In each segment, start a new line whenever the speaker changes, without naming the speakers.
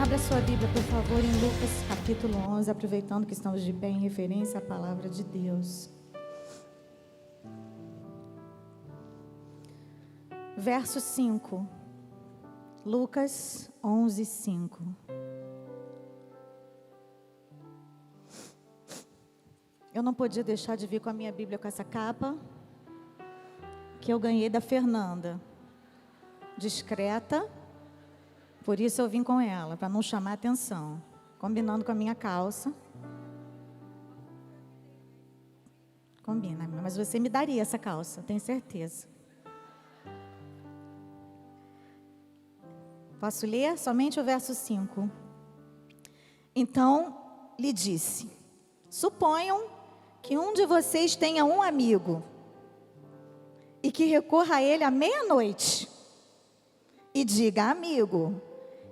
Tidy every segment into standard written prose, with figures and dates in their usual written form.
Abra sua Bíblia, por favor, em Lucas capítulo 11, aproveitando que estamos de pé em referência à palavra de Deus. Verso 5. Lucas 11, 5. Eu não podia deixar de vir com a minha Bíblia com essa capa, que eu ganhei da Fernanda. Discreta, por isso eu vim com ela, para não chamar atenção. Combinando com a minha calça. Combina, mas você me daria essa calça, tenho certeza. Posso ler somente o verso 5. Então lhe disse: suponham que um de vocês tenha um amigo e que recorra a ele à meia-noite e diga: amigo,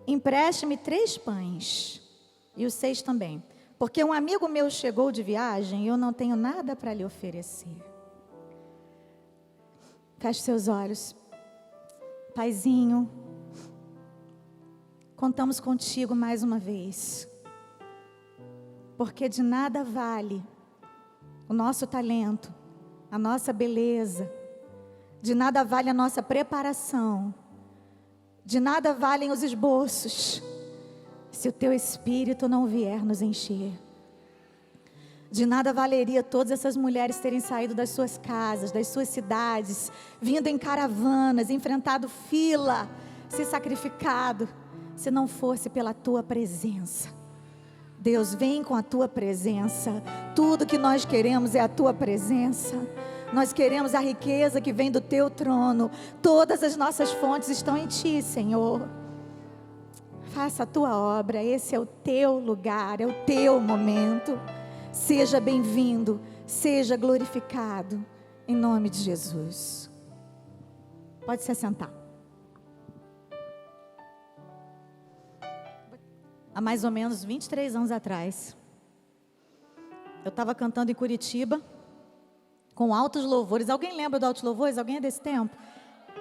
empreste-me 3 pães e os 6 também, porque um amigo meu chegou de viagem e eu não tenho nada para lhe oferecer. Feche seus olhos. Paizinho, contamos contigo mais uma vez, porque de nada vale o nosso talento, a nossa beleza, de nada vale a nossa preparação, de nada valem os esboços, se o teu Espírito não vier nos encher. De nada valeria todas essas mulheres terem saído das suas casas, das suas cidades, vindo em caravanas, enfrentado fila, se sacrificado, se não fosse pela tua presença. Deus, vem com a tua presença. Tudo que nós queremos é a tua presença. Nós queremos a riqueza que vem do teu trono. Todas as nossas fontes estão em ti, Senhor. Faça a tua obra, esse é o teu lugar, é o teu momento. Seja bem-vindo, seja glorificado, em nome de Jesus. Pode se assentar. Há mais ou menos 23 anos atrás, eu estava cantando em Curitiba, com altos louvores. Alguém lembra do altos louvores? Alguém é desse tempo?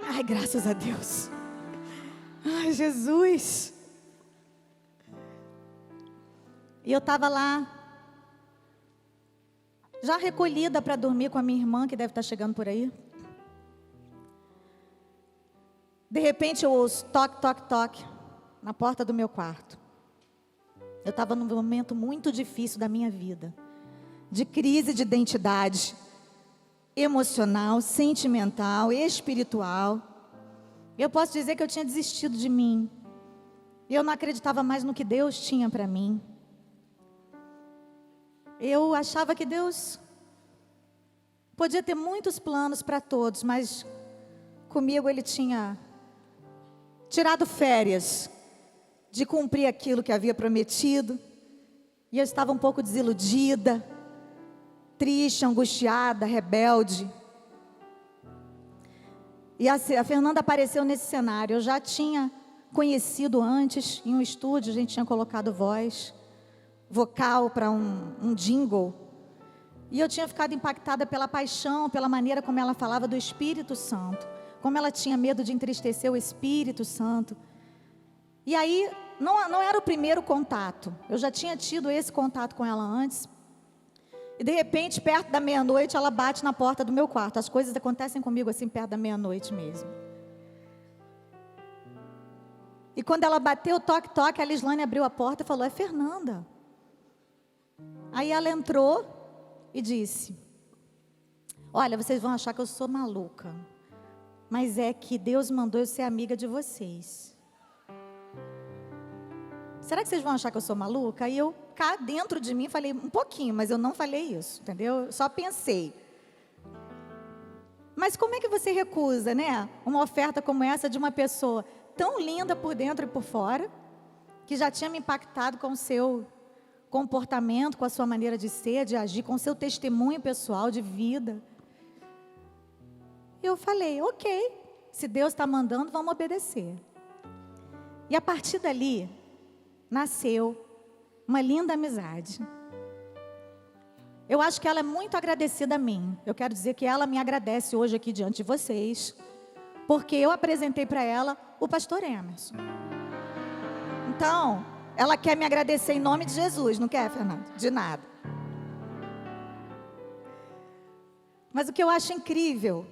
Ai, graças a Deus. Ai, Jesus. E eu estava lá, já recolhida para dormir com a minha irmã, que deve estar chegando por aí. De repente eu ouço toque, toque, toque, na porta do meu quarto. Eu estava num momento muito difícil da minha vida, de crise de identidade, emocional, sentimental, espiritual. Eu posso dizer que eu tinha desistido de mim. Eu não acreditava mais no que Deus tinha para mim. Eu achava que Deus podia ter muitos planos para todos, mas comigo Ele tinha tirado férias de cumprir aquilo que havia prometido, e eu estava um pouco desiludida, triste, angustiada, rebelde. E a Fernanda apareceu nesse cenário. Eu já tinha conhecido antes, em um estúdio, a gente tinha colocado vocal para um jingle, e eu tinha ficado impactada pela paixão, pela maneira como ela falava do Espírito Santo, como ela tinha medo de entristecer o Espírito Santo. E aí, não era o primeiro contato, eu já tinha tido esse contato com ela antes, e de repente, perto da meia-noite, ela bate na porta do meu quarto. As coisas acontecem comigo assim, perto da meia-noite mesmo. E quando ela bateu, toque, toque, a Lislane abriu a porta e falou: é Fernanda. Aí ela entrou e disse: olha, vocês vão achar que eu sou maluca, mas é que Deus mandou eu ser amiga de vocês. Será que vocês vão achar que eu sou maluca? Aí eu, cá dentro de mim, falei um pouquinho, mas eu não falei isso, entendeu? Eu só pensei. Mas como é que você recusa, né? Uma oferta como essa de uma pessoa tão linda por dentro e por fora, que já tinha me impactado com o seu comportamento, com a sua maneira de ser, de agir, com o seu testemunho pessoal de vida. Eu falei: ok, se Deus está mandando, vamos obedecer. E a partir dali, nasceu uma linda amizade. Eu acho que ela é muito agradecida a mim. Eu quero dizer que ela me agradece hoje aqui diante de vocês, porque eu apresentei para ela o pastor Emerson. Então, Ela quer me agradecer em nome de Jesus, não quer, Fernando? De nada. Mas o que eu acho incrível,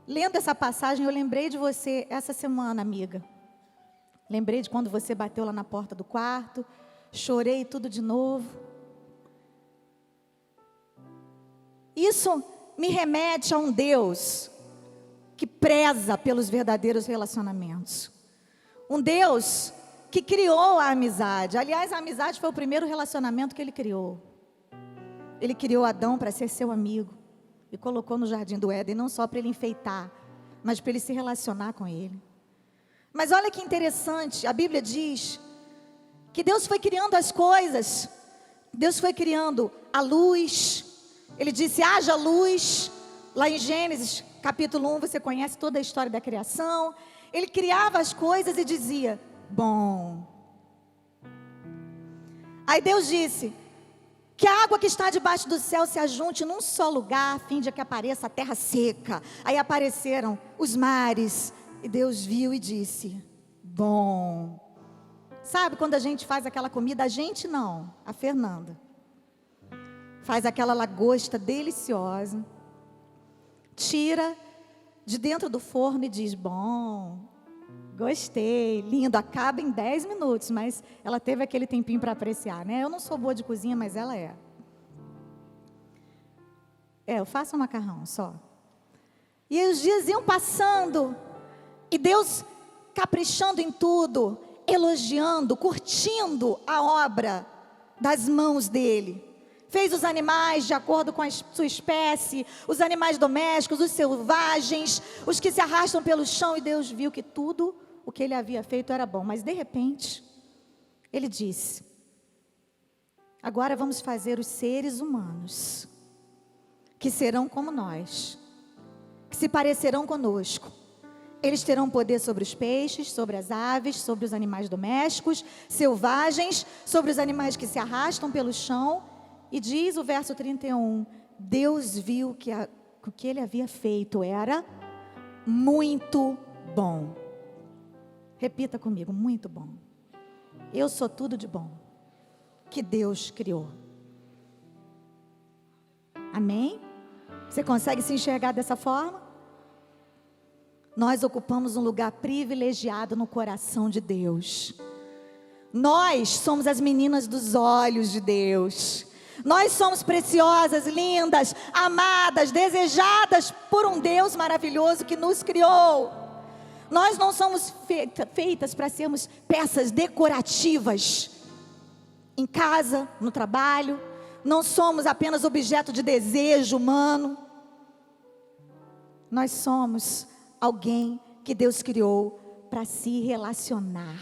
lendo essa passagem, eu lembrei de você essa semana, amiga. Lembrei de quando você bateu lá na porta do quarto, chorei tudo de novo. Isso me remete a um Deus que preza pelos verdadeiros relacionamentos. Um Deus que criou a amizade. Aliás, a amizade foi o primeiro relacionamento que Ele criou. Ele criou Adão para ser seu amigo e colocou no jardim do Éden, não só para ele enfeitar, mas para ele se relacionar com ele. Mas olha que interessante, a Bíblia diz que Deus foi criando as coisas. Deus foi criando a luz. Ele disse, haja luz. Lá em Gênesis, capítulo 1, você conhece toda a história da criação. Ele criava as coisas e dizia, bom. Aí Deus disse, que a água que está debaixo do céu se ajunte num só lugar, a fim de que apareça a terra seca. Aí apareceram os mares, e Deus viu e disse, bom. Sabe quando a gente faz aquela comida, a gente não, a Fernanda. Faz aquela lagosta deliciosa, tira de dentro do forno e diz, bom, gostei, lindo, acaba em 10 minutos, mas ela teve aquele tempinho para apreciar, né? Eu não sou boa de cozinha, mas ela é. Eu faço um macarrão só. E aí os dias iam passando, e Deus caprichando em tudo, elogiando, curtindo a obra das mãos dele. Fez os animais de acordo com a sua espécie, os animais domésticos, os selvagens, os que se arrastam pelo chão, e Deus viu que tudo o que ele havia feito era bom. Mas de repente, ele disse, agora vamos fazer os seres humanos, que serão como nós, que se parecerão conosco. Eles terão poder sobre os peixes, sobre as aves, sobre os animais domésticos, selvagens, sobre os animais que se arrastam pelo chão. E diz o verso 31, Deus viu que o que ele havia feito era muito bom. Repita comigo, muito bom. Eu sou tudo de bom que Deus criou. Amém? Você consegue se enxergar dessa forma? Nós ocupamos um lugar privilegiado no coração de Deus. Nós somos as meninas dos olhos de Deus. Nós somos preciosas, lindas, amadas, desejadas por um Deus maravilhoso que nos criou. Nós não somos feitas para sermos peças decorativas em casa, no trabalho. Não somos apenas objeto de desejo humano. Nós somos alguém que Deus criou para se relacionar.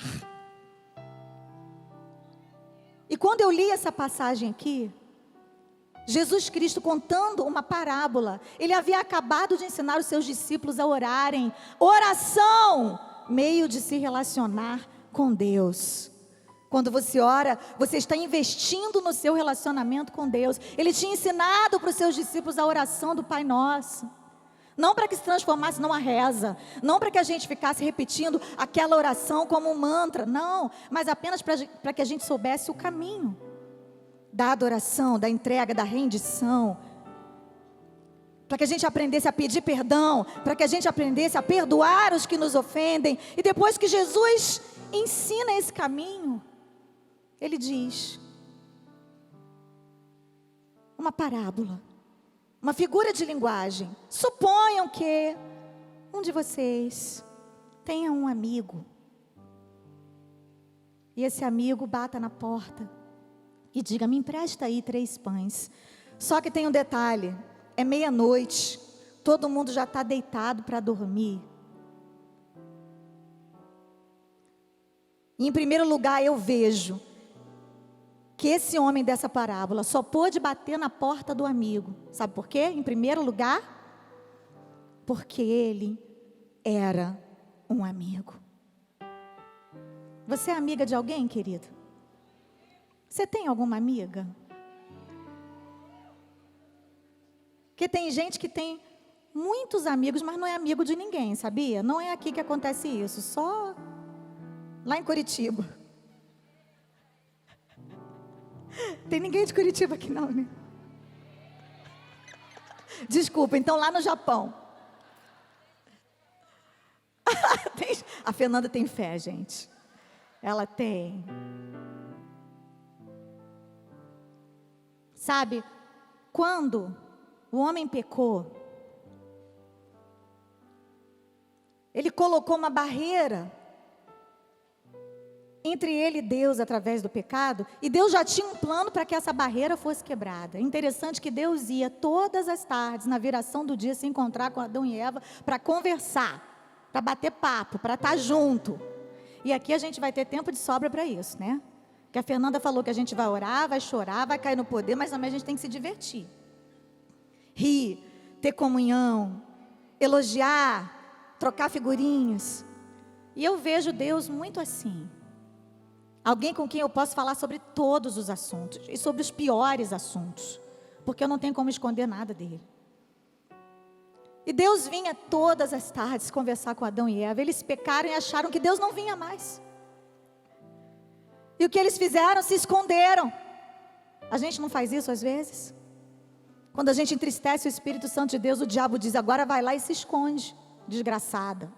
E quando eu li essa passagem aqui, Jesus Cristo contando uma parábola, ele havia acabado de ensinar os seus discípulos a orarem. Oração, meio de se relacionar com Deus. Quando você ora, você está investindo no seu relacionamento com Deus. Ele tinha ensinado para os seus discípulos a oração do Pai Nosso. Não para que se transformasse numa reza, não para que a gente ficasse repetindo aquela oração como um mantra, não, mas apenas para que a gente soubesse o caminho da adoração, da entrega, da rendição, para que a gente aprendesse a pedir perdão, para que a gente aprendesse a perdoar os que nos ofendem. E depois que Jesus ensina esse caminho, ele diz uma parábola, uma figura de linguagem. Suponham que um de vocês tenha um amigo, e esse amigo bata na porta e diga, me empresta aí 3 pães. Só que tem um detalhe, é meia-noite, todo mundo já está deitado para dormir. E em primeiro lugar eu vejo que esse homem dessa parábola só pôde bater na porta do amigo. Sabe por quê? Em primeiro lugar, porque ele era um amigo. Você é amiga de alguém, querido? Você tem alguma amiga? Porque tem gente que tem muitos amigos, mas não é amigo de ninguém, sabia? Não é aqui que acontece isso, só lá em Curitiba. Tem ninguém de Curitiba aqui não, né? Desculpa, então lá no Japão. A Fernanda tem fé, gente. Ela tem. Sabe, quando o homem pecou, ele colocou uma barreira entre ele e Deus através do pecado, e Deus já tinha um plano para que essa barreira fosse quebrada. É interessante que Deus ia todas as tardes, na viração do dia, se encontrar com Adão e Eva para conversar, para bater papo, para estar junto. E aqui a gente vai ter tempo de sobra para isso, né? Que a Fernanda falou que a gente vai orar, vai chorar, vai cair no poder, mas também a gente tem que se divertir. Rir, ter comunhão, elogiar, trocar figurinhas. E eu vejo Deus muito assim. Alguém com quem eu posso falar sobre todos os assuntos, e sobre os piores assuntos, porque eu não tenho como esconder nada dele. E Deus vinha todas as tardes conversar com Adão e Eva. Eles pecaram e acharam que Deus não vinha mais. E o que eles fizeram? Se esconderam. A gente não faz isso às vezes? Quando a gente entristece o Espírito Santo de Deus, o diabo diz: agora vai lá e se esconde, desgraçada.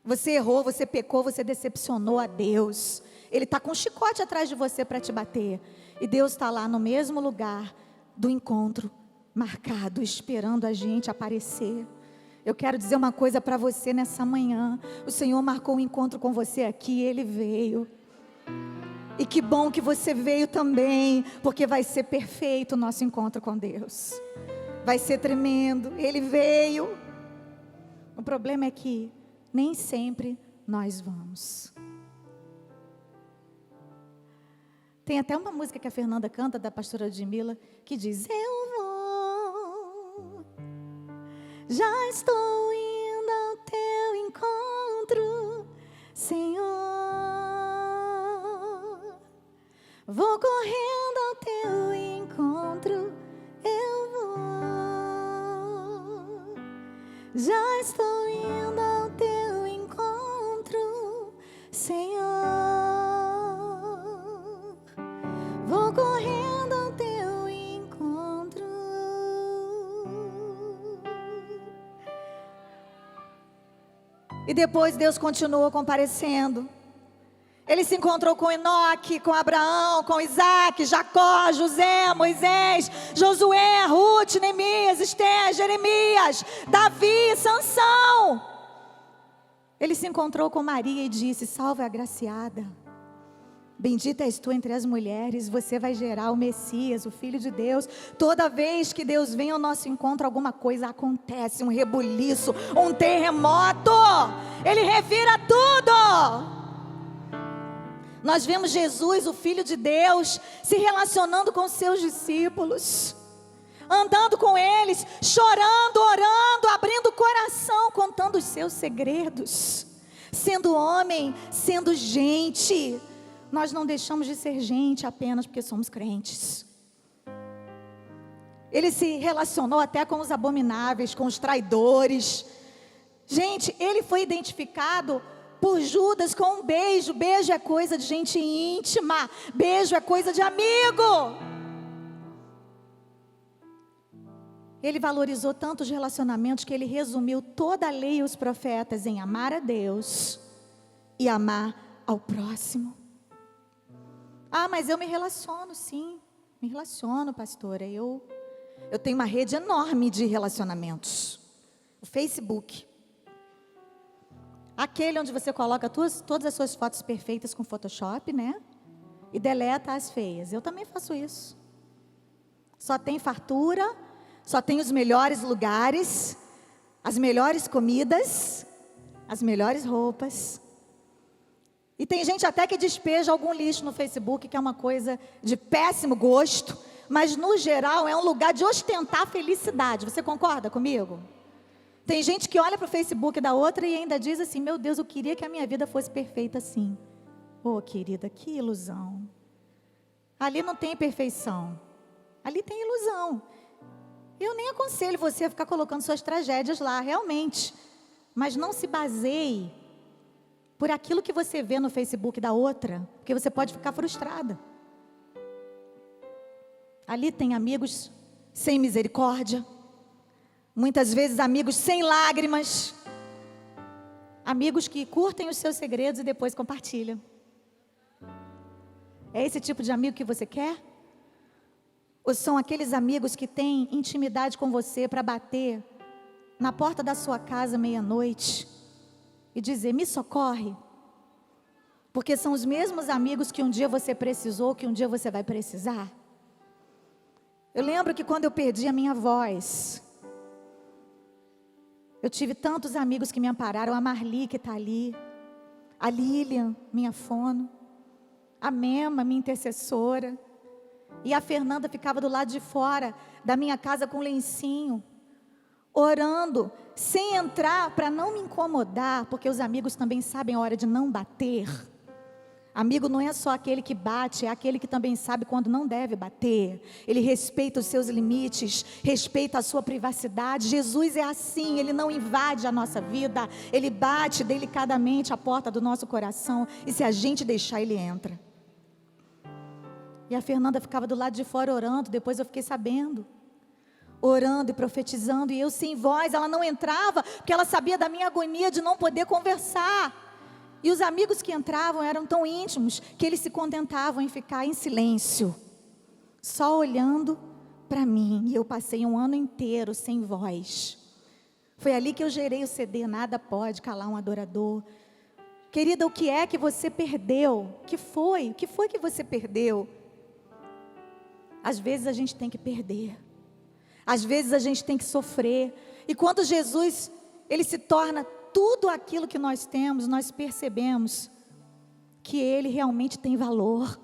Você errou, você pecou, você decepcionou a Deus. Ele está com um chicote atrás de você para te bater. E Deus está lá no mesmo lugar do encontro, marcado, esperando a gente aparecer. Eu quero dizer uma coisa para você nessa manhã. O Senhor marcou um encontro com você aqui, Ele veio. E que bom que você veio também, porque vai ser perfeito o nosso encontro com Deus. Vai ser tremendo, Ele veio. O problema é que nem sempre nós vamos. Tem até uma música que a Fernanda canta, da pastora Ludmila, que diz: eu vou, já estou indo ao teu encontro, Senhor. Vou correndo ao teu encontro, eu vou, já estou indo ao teu encontro, Senhor. Vou correndo ao teu encontro. E depois Deus continuou comparecendo. Ele se encontrou com Enoque, com Abraão, com Isaac, Jacó, José, Moisés, Josué, Ruth, Neemias, Esther, Jeremias, Davi, Sansão. Ele se encontrou com Maria e disse: salve a agraciada. Bendita és tu entre as mulheres, você vai gerar o Messias, o Filho de Deus. Toda vez que Deus vem ao nosso encontro, alguma coisa acontece, um rebuliço, um terremoto. Ele revira tudo. Nós vemos Jesus, o Filho de Deus, se relacionando com seus discípulos, andando com eles, chorando, orando, abrindo o coração, contando os seus segredos, sendo homem, sendo gente. Nós não deixamos de ser gente apenas porque somos crentes. Ele se relacionou até com os abomináveis, com os traidores. Gente, ele foi identificado por Judas com um beijo. Beijo é coisa de gente íntima. Beijo é coisa de amigo. Ele valorizou tanto os relacionamentos que ele resumiu toda a lei e os profetas em amar a Deus e amar ao próximo. Ah, mas eu me relaciono, sim. Me relaciono, pastora. Eu tenho uma rede enorme de relacionamentos. O Facebook. Aquele onde você coloca todas as suas fotos perfeitas com Photoshop, né? E deleta as feias. Eu também faço isso. Só tem fartura, só tem os melhores lugares, as melhores comidas, as melhores roupas. E tem gente até que despeja algum lixo no Facebook, que é uma coisa de péssimo gosto, mas no geral é um lugar de ostentar felicidade. Você concorda comigo? Tem gente que olha para o Facebook da outra e ainda diz assim: meu Deus, eu queria que a minha vida fosse perfeita assim. Oh, querida, que ilusão. Ali não tem perfeição, ali tem ilusão. Eu nem aconselho você a ficar colocando suas tragédias lá, realmente. Mas não se baseie por aquilo que você vê no Facebook da outra, porque você pode ficar frustrada. Ali tem amigos sem misericórdia, muitas vezes amigos sem lágrimas, amigos que curtem os seus segredos e depois compartilham. É esse tipo de amigo que você quer? Ou são aqueles amigos que têm intimidade com você para bater na porta da sua casa meia-noite e dizer: me socorre? Porque são os mesmos amigos que um dia você precisou, que um dia você vai precisar. Eu lembro que quando eu perdi a minha voz, eu tive tantos amigos que me ampararam. A Marli, que está ali, a Lilian, minha fono, a Mema, minha intercessora, e a Fernanda ficava do lado de fora da minha casa com um lencinho, orando, sem entrar, para não me incomodar, porque os amigos também sabem a hora de não bater. Amigo não é só aquele que bate, é aquele que também sabe quando não deve bater. Ele respeita os seus limites, respeita a sua privacidade. Jesus é assim, Ele não invade a nossa vida, Ele bate delicadamente a porta do nosso coração, e se a gente deixar, Ele entra. E a Fernanda ficava do lado de fora orando, depois eu fiquei sabendo, orando e profetizando, e eu sem voz. Ela não entrava, porque ela sabia da minha agonia de não poder conversar. E os amigos que entravam eram tão íntimos que eles se contentavam em ficar em silêncio, só olhando para mim. E eu passei um ano inteiro sem voz. Foi ali que eu gerei o CD Nada Pode Calar um Adorador. Querida, o que é que você perdeu? O que foi? O que foi que você perdeu? Às vezes a gente tem que perder. Às vezes a gente tem que sofrer. E quando Jesus, Ele se torna tudo aquilo que nós temos, nós percebemos que Ele realmente tem valor.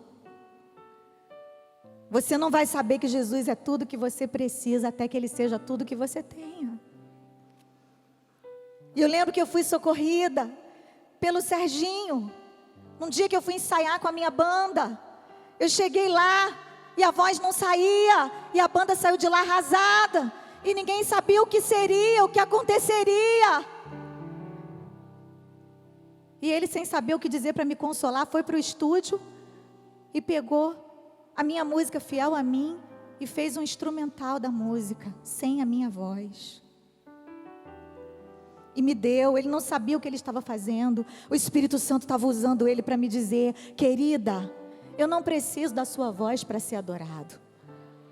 Você não vai saber que Jesus é tudo que você precisa até que Ele seja tudo que você tenha. E eu lembro que eu fui socorrida pelo Serginho, um dia que eu fui ensaiar com a minha banda. Eu cheguei lá e a voz não saía, e a banda saiu de lá arrasada, e ninguém sabia o que seria, o que aconteceria. E ele, sem saber o que dizer para me consolar, foi para o estúdio e pegou a minha música Fiel a Mim e fez um instrumental da música, sem a minha voz. E me deu. Ele não sabia o que ele estava fazendo. O Espírito Santo estava usando ele para me dizer: querida, eu não preciso da sua voz para ser adorado.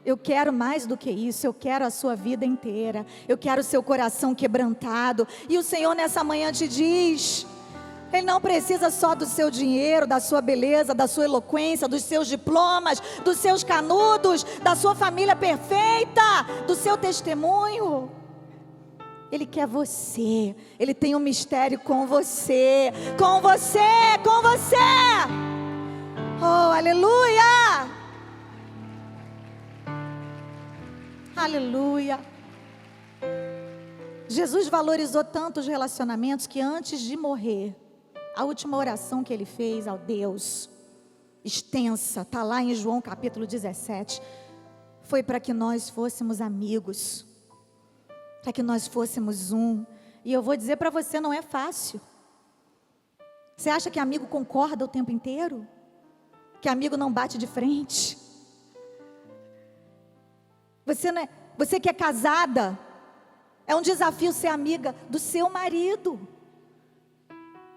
Eu quero mais do que isso, eu quero a sua vida inteira. Eu quero o seu coração quebrantado. E o Senhor nessa manhã te diz: Ele não precisa só do seu dinheiro, da sua beleza, da sua eloquência, dos seus diplomas, dos seus canudos, da sua família perfeita, do seu testemunho. Ele quer você. Ele tem um mistério com você, com você, com você. Oh, aleluia! Aleluia! Jesus valorizou tanto os relacionamentos que antes de morrer, a última oração que Ele fez ao Deus, extensa, está lá em João capítulo 17, foi para que nós fôssemos amigos, para que nós fôssemos um. E eu vou dizer para você, não é fácil. Você acha que amigo concorda o tempo inteiro? Que amigo não bate de frente? Você que é casada, é um desafio ser amiga do seu marido.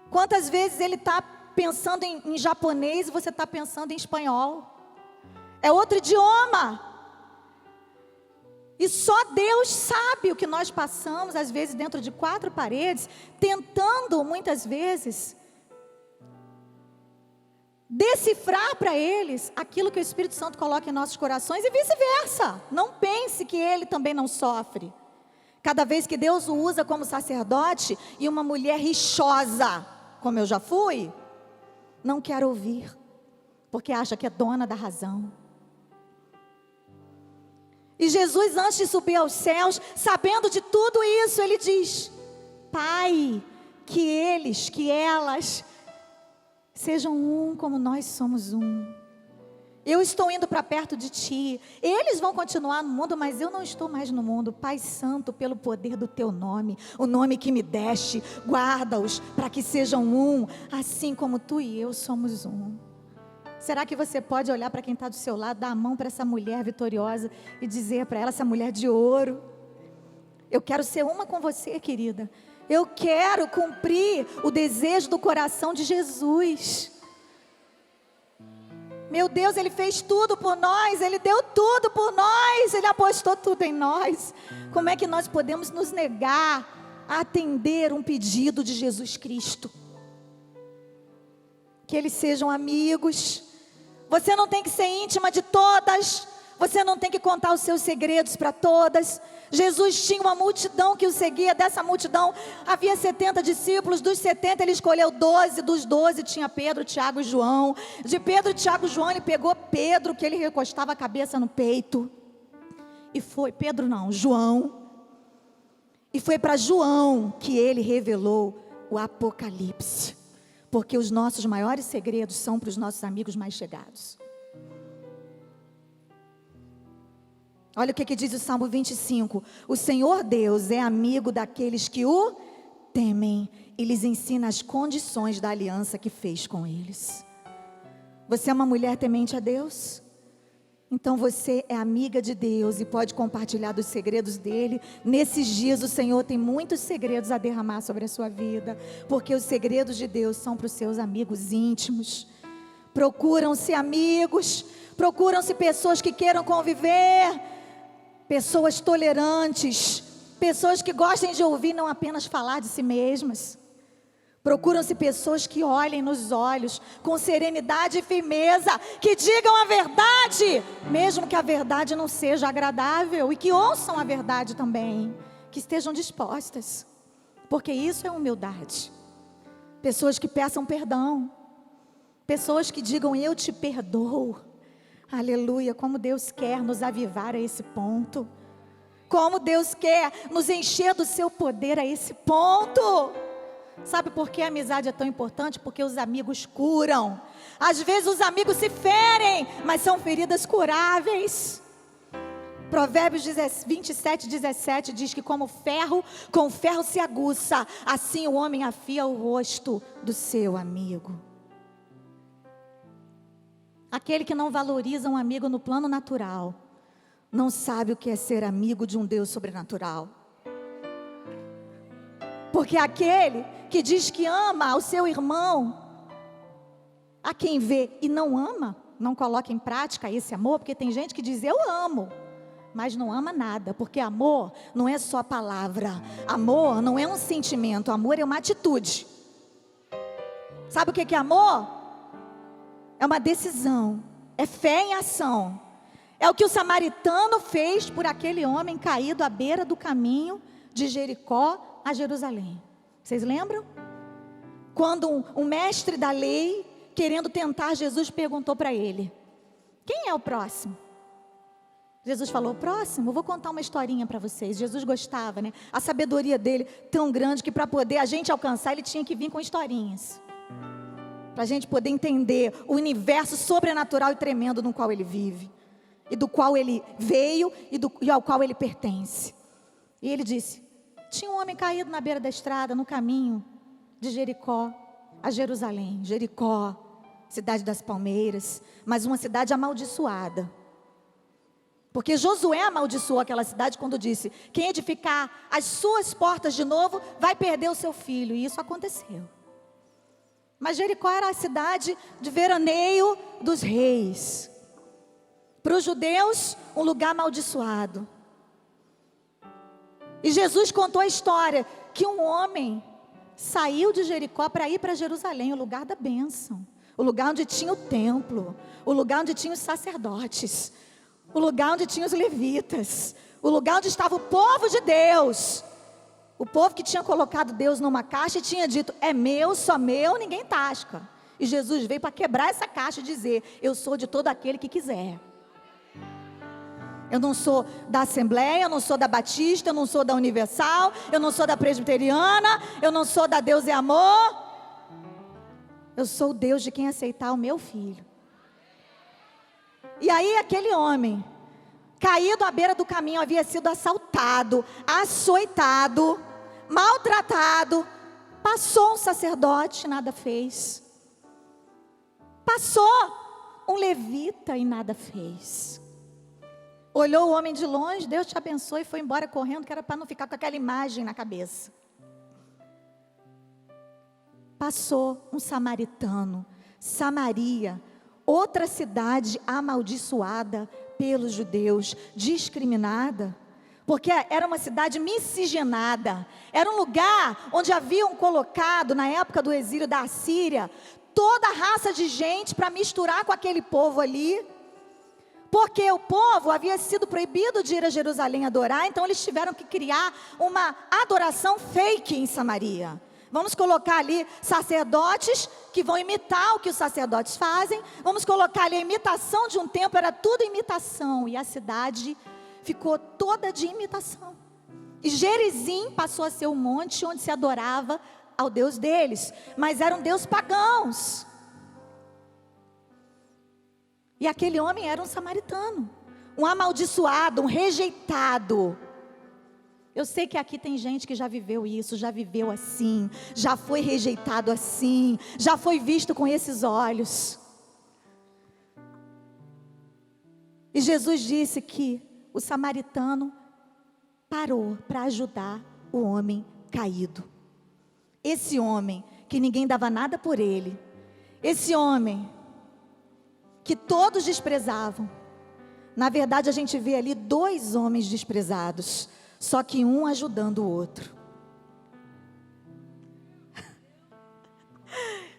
Quantas vezes ele está pensando em japonês e você está pensando em espanhol? É outro idioma. E só Deus sabe o que nós passamos, às vezes dentro de 4 paredes, tentando muitas vezes decifrar para eles aquilo que o Espírito Santo coloca em nossos corações, e vice-versa. Não pense que ele também não sofre. Cada vez que Deus o usa como sacerdote e uma mulher rixosa, como eu já fui, não quer ouvir, porque acha que é dona da razão. E Jesus, antes de subir aos céus, sabendo de tudo isso, Ele diz: Pai, que eles, que elas sejam um como nós somos um. Eu estou indo para perto de Ti. Eles vão continuar no mundo, mas eu não estou mais no mundo. Pai Santo, pelo poder do Teu nome, o nome que me deste, guarda-os para que sejam um, assim como Tu e eu somos um. Será que você pode olhar para quem está do seu lado, dar a mão para essa mulher vitoriosa e dizer para ela, essa mulher de ouro: eu quero ser uma com você, querida. Eu quero cumprir o desejo do coração de Jesus. Meu Deus, Ele fez tudo por nós, Ele deu tudo por nós, Ele apostou tudo em nós. Como é que nós podemos nos negar a atender um pedido de Jesus Cristo? Que eles sejam amigos. Você não tem que ser íntima de todas. Você não tem que contar os seus segredos para todas. Jesus tinha uma multidão que o seguia. Dessa multidão havia 70 discípulos. Dos 70 ele escolheu 12. Dos 12 tinha Pedro, Tiago e João. De Pedro, Tiago e João ele pegou Pedro, que ele recostava a cabeça no peito. E foi, Pedro não, João. E foi para João que ele revelou o Apocalipse. Porque os nossos maiores segredos são para os nossos amigos mais chegados. Olha o que diz o Salmo 25. O Senhor Deus é amigo daqueles que o temem e lhes ensina as condições da aliança que fez com eles. Você é uma mulher temente a Deus? Então você é amiga de Deus e pode compartilhar dos segredos dele. Nesses dias o Senhor tem muitos segredos a derramar sobre a sua vida, porque os segredos de Deus são para os seus amigos íntimos. Procuram-se amigos, procuram-se pessoas que queiram conviver, pessoas tolerantes, pessoas que gostem de ouvir, não apenas falar de si mesmas. Procuram-se pessoas que olhem nos olhos com serenidade e firmeza, que digam a verdade, mesmo que a verdade não seja agradável, e que ouçam a verdade também, que estejam dispostas, porque isso é humildade. Pessoas que peçam perdão, pessoas que digam eu te perdoo. Aleluia, como Deus quer nos avivar a esse ponto, como Deus quer nos encher do seu poder a esse ponto. Sabe por que a amizade é tão importante? Porque os amigos curam. Às vezes os amigos se ferem, mas são feridas curáveis. Provérbios 27:17 diz que como ferro, com ferro se aguça, assim o homem afia o rosto do seu amigo. Aquele que não valoriza um amigo no plano natural, não sabe o que é ser amigo de um Deus sobrenatural. Porque aquele que diz que ama o seu irmão, a quem vê e não ama, não coloca em prática esse amor, porque tem gente que diz eu amo, mas não ama nada, porque amor não é só palavra, amor não é um sentimento, amor é uma atitude. Sabe o que é amor? É uma decisão, é fé em ação. É o que o samaritano fez por aquele homem caído à beira do caminho de Jericó a Jerusalém. Vocês lembram? Quando um mestre da lei, querendo tentar Jesus, perguntou para ele: quem é o próximo? Jesus falou: próximo, eu vou contar uma historinha para vocês. Jesus gostava, né? A sabedoria dele tão grande que para poder a gente alcançar, ele tinha que vir com historinhas, para a gente poder entender o universo sobrenatural e tremendo no qual ele vive, e do qual ele veio e ao qual ele pertence. E ele disse: tinha um homem caído na beira da estrada, no caminho de Jericó a Jerusalém. Jericó, cidade das palmeiras, mas uma cidade amaldiçoada. Porque Josué amaldiçoou aquela cidade quando disse: quem edificar as suas portas de novo, vai perder o seu filho. E isso aconteceu. Mas Jericó era a cidade de veraneio dos reis. Para os judeus, um lugar amaldiçoado. E Jesus contou a história que um homem saiu de Jericó para ir para Jerusalém, o lugar da bênção, o lugar onde tinha o templo, o lugar onde tinha os sacerdotes, o lugar onde tinha os levitas, o lugar onde estava o povo de Deus, o povo que tinha colocado Deus numa caixa e tinha dito: é meu, só meu, ninguém tasca. E Jesus veio para quebrar essa caixa e dizer: eu sou de todo aquele que quiser. Eu não sou da Assembleia, eu não sou da Batista, eu não sou da Universal, eu não sou da Presbiteriana, eu não sou da Deus é Amor. Eu sou o Deus de quem aceitar o meu filho. E aí aquele homem, caído à beira do caminho, havia sido assaltado, açoitado, maltratado. Passou um sacerdote, nada fez. Passou. um levita e nada fez. Olhou o homem de longe, Deus te abençoe, e foi embora correndo, que era para não ficar com aquela imagem na cabeça. Passou um samaritano, Samaria, outra cidade amaldiçoada pelos judeus, discriminada, porque era uma cidade miscigenada, era um lugar onde haviam colocado, na época do exílio da Assíria, toda a raça de gente para misturar com aquele povo ali, porque o povo havia sido proibido de ir a Jerusalém adorar, então eles tiveram que criar uma adoração fake em Samaria. Vamos colocar ali sacerdotes que vão imitar o que os sacerdotes fazem, vamos colocar ali a imitação de um templo, era tudo imitação, e a cidade ficou toda de imitação. E Gerizim passou a ser um monte onde se adorava ao Deus deles, mas eram deuses pagãos. E aquele homem era um samaritano, um amaldiçoado, um rejeitado. Eu sei que aqui tem gente que já viveu isso, já viveu assim, já foi rejeitado assim, já foi visto com esses olhos. E Jesus disse que o samaritano parou para ajudar o homem caído. Esse homem que ninguém dava nada por ele, esse homem que todos desprezavam. Na verdade, a gente vê ali 2 homens desprezados, só que um ajudando o outro.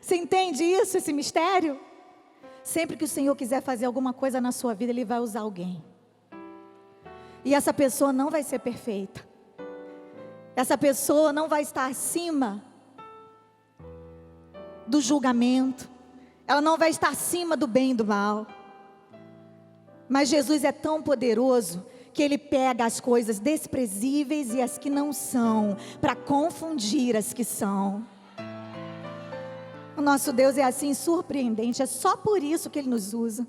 Você entende isso, esse mistério? Sempre que o Senhor quiser fazer alguma coisa na sua vida, Ele vai usar alguém. E essa pessoa não vai ser perfeita. Essa pessoa não vai estar acima do julgamento. Ela não vai estar acima do bem e do mal. Mas Jesus é tão poderoso que Ele pega as coisas desprezíveis e as que não são, para confundir as que são. O nosso Deus é assim surpreendente. É só por isso que Ele nos usa.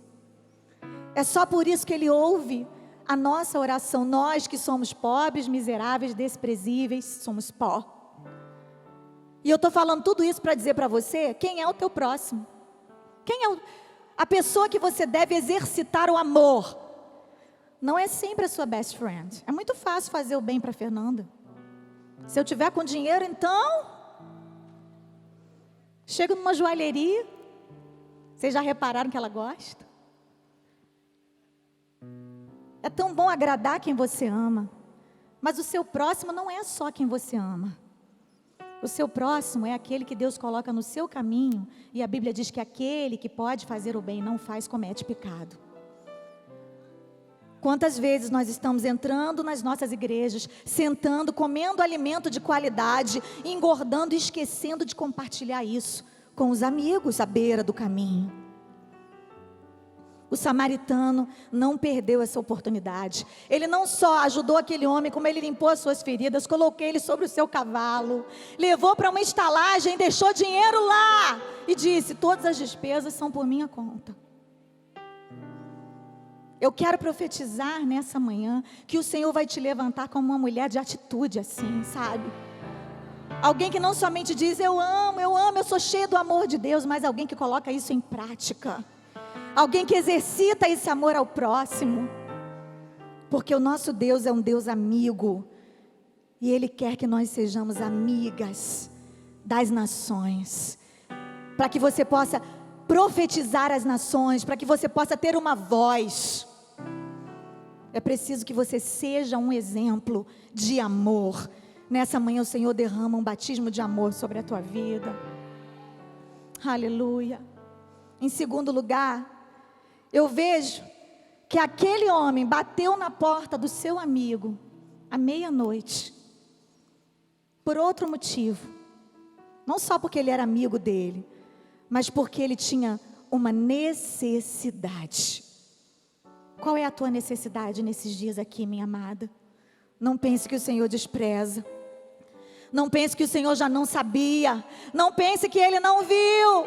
É só por isso que Ele ouve a nossa oração. Nós que somos pobres, miseráveis, desprezíveis, somos pó. E eu estou falando tudo isso para dizer para você, quem é o teu próximo? Quem é a pessoa que você deve exercitar o amor? Não é sempre a sua best friend. É muito fácil fazer o bem para Fernanda. Se eu tiver com dinheiro, então chego numa joalheria. Vocês já repararam que ela gosta? É tão bom agradar quem você ama. Mas o seu próximo não é só quem você ama. O seu próximo é aquele que Deus coloca no seu caminho. E a Bíblia diz que aquele que pode fazer o bem não faz, comete pecado. Quantas vezes nós estamos entrando nas nossas igrejas, sentando, comendo alimento de qualidade, engordando e esquecendo de compartilhar isso com os amigos à beira do caminho. O samaritano não perdeu essa oportunidade. Ele não só ajudou aquele homem, como ele limpou as suas feridas, colocou ele sobre o seu cavalo, levou para uma estalagem, deixou dinheiro lá e disse: todas as despesas são por minha conta. Eu quero profetizar nessa manhã que o Senhor vai te levantar como uma mulher de atitude assim, sabe? Alguém que não somente diz eu amo, eu sou cheio do amor de Deus, mas alguém que coloca isso em prática. Alguém que exercita esse amor ao próximo. Porque o nosso Deus é um Deus amigo. E Ele quer que nós sejamos amigas das nações. Para que você possa profetizar as nações, para que você possa ter uma voz. É preciso que você seja um exemplo de amor. Nessa manhã o Senhor derrama um batismo de amor sobre a tua vida. Aleluia. Em segundo lugar, eu vejo que aquele homem bateu na porta do seu amigo à meia-noite. Por outro motivo. Não só porque ele era amigo dele, mas porque ele tinha uma necessidade. Qual é a tua necessidade nesses dias aqui, minha amada? Não pense que o Senhor despreza. Não pense que o Senhor já não sabia. Não pense que Ele não viu.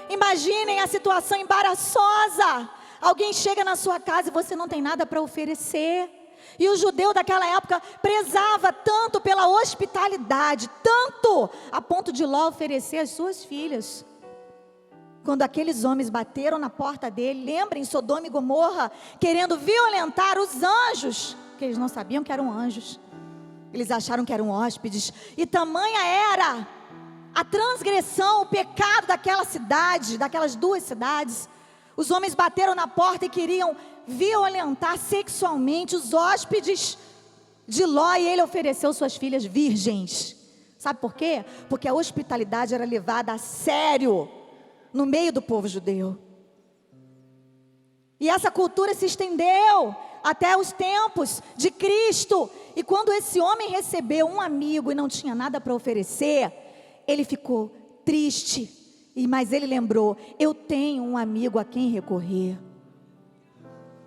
Imaginem a situação embaraçosa. Alguém chega na sua casa e você não tem nada para oferecer. E o judeu daquela época prezava tanto pela hospitalidade, tanto a ponto de Ló oferecer as suas filhas quando aqueles homens bateram na porta dele, lembrem, Sodoma e Gomorra, querendo violentar os anjos, que eles não sabiam que eram anjos, eles acharam que eram hóspedes, e tamanha era a transgressão, o pecado daquela cidade, daquelas duas cidades. Os homens bateram na porta e queriam violentar sexualmente os hóspedes de Ló, e ele ofereceu suas filhas virgens. Sabe por quê? Porque a hospitalidade era levada a sério no meio do povo judeu. E essa cultura se estendeu até os tempos de Cristo. E quando esse homem recebeu um amigo e não tinha nada para oferecer, ele ficou triste. Mas ele lembrou: eu tenho um amigo a quem recorrer.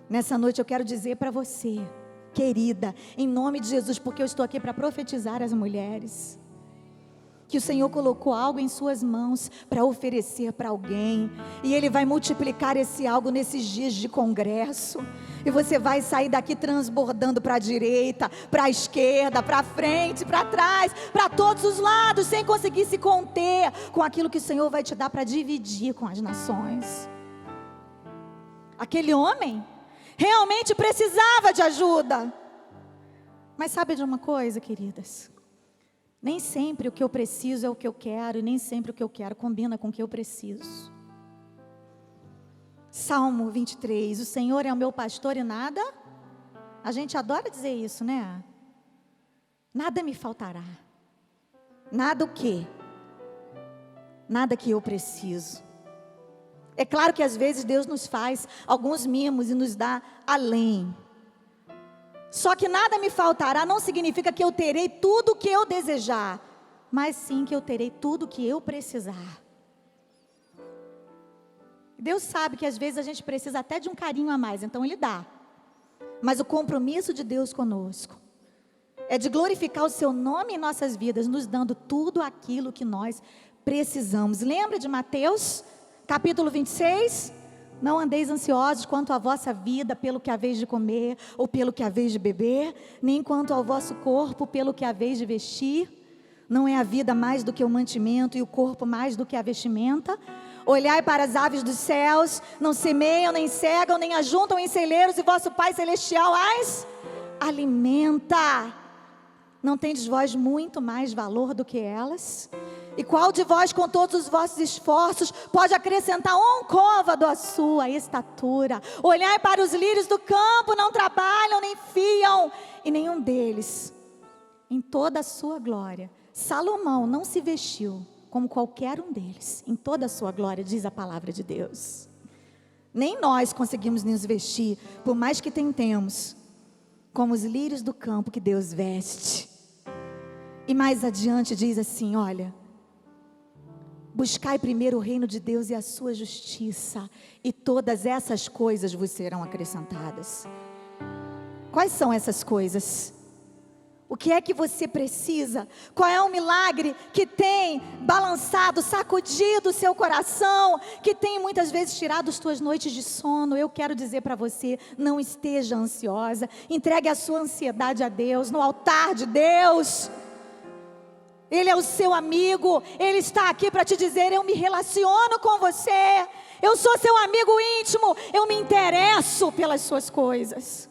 Nessa noite eu quero dizer para você, querida, em nome de Jesus, porque eu estou aqui para profetizar às mulheres, que o Senhor colocou algo em suas mãos para oferecer para alguém, e Ele vai multiplicar esse algo nesses dias de congresso, e você vai sair daqui transbordando para a direita, para a esquerda, para a frente, para trás, para todos os lados, sem conseguir se conter com aquilo que o Senhor vai te dar para dividir com as nações. Aquele homem realmente precisava de ajuda, mas sabe de uma coisa, queridas? Nem sempre o que eu preciso é o que eu quero, e nem sempre o que eu quero combina com o que eu preciso. Salmo 23, o Senhor é o meu pastor e nada, a gente adora dizer isso, né? Nada me faltará. Nada o quê? Nada que eu preciso. É claro que às vezes Deus nos faz alguns mimos e nos dá além. Só que nada me faltará não significa que eu terei tudo o que eu desejar, mas sim que eu terei tudo o que eu precisar. Deus sabe que às vezes a gente precisa até de um carinho a mais, então Ele dá. Mas o compromisso de Deus conosco é de glorificar o Seu nome em nossas vidas, nos dando tudo aquilo que nós precisamos. Lembra de Mateus, capítulo 26? Não andeis ansiosos quanto à vossa vida, pelo que haveis de comer, ou pelo que haveis de beber, nem quanto ao vosso corpo, pelo que haveis de vestir. Não é a vida mais do que o mantimento, e o corpo mais do que a vestimenta? Olhai para as aves dos céus, não semeiam, nem cegam, nem ajuntam em celeiros, e vosso Pai Celestial as alimenta. Não tendes vós muito mais valor do que elas? E qual de vós, com todos os vossos esforços, pode acrescentar um côvado à sua estatura? Olhai para os lírios do campo, não trabalham, nem fiam, e nenhum deles, em toda a sua glória, Salomão não se vestiu como qualquer um deles, em toda a sua glória, diz a palavra de Deus. Nem nós conseguimos nos vestir, por mais que tentemos, como os lírios do campo que Deus veste. E mais adiante diz assim, olha: buscai primeiro o reino de Deus e a sua justiça, e todas essas coisas vos serão acrescentadas. Quais são essas coisas? O que é que você precisa? Qual é o milagre que tem balançado, sacudido o seu coração, que tem muitas vezes tirado as tuas noites de sono? Eu quero dizer para você, não esteja ansiosa, entregue a sua ansiedade a Deus, no altar de Deus. Ele é o seu amigo, Ele está aqui para te dizer: eu me relaciono com você, eu sou seu amigo íntimo, eu me interesso pelas suas coisas.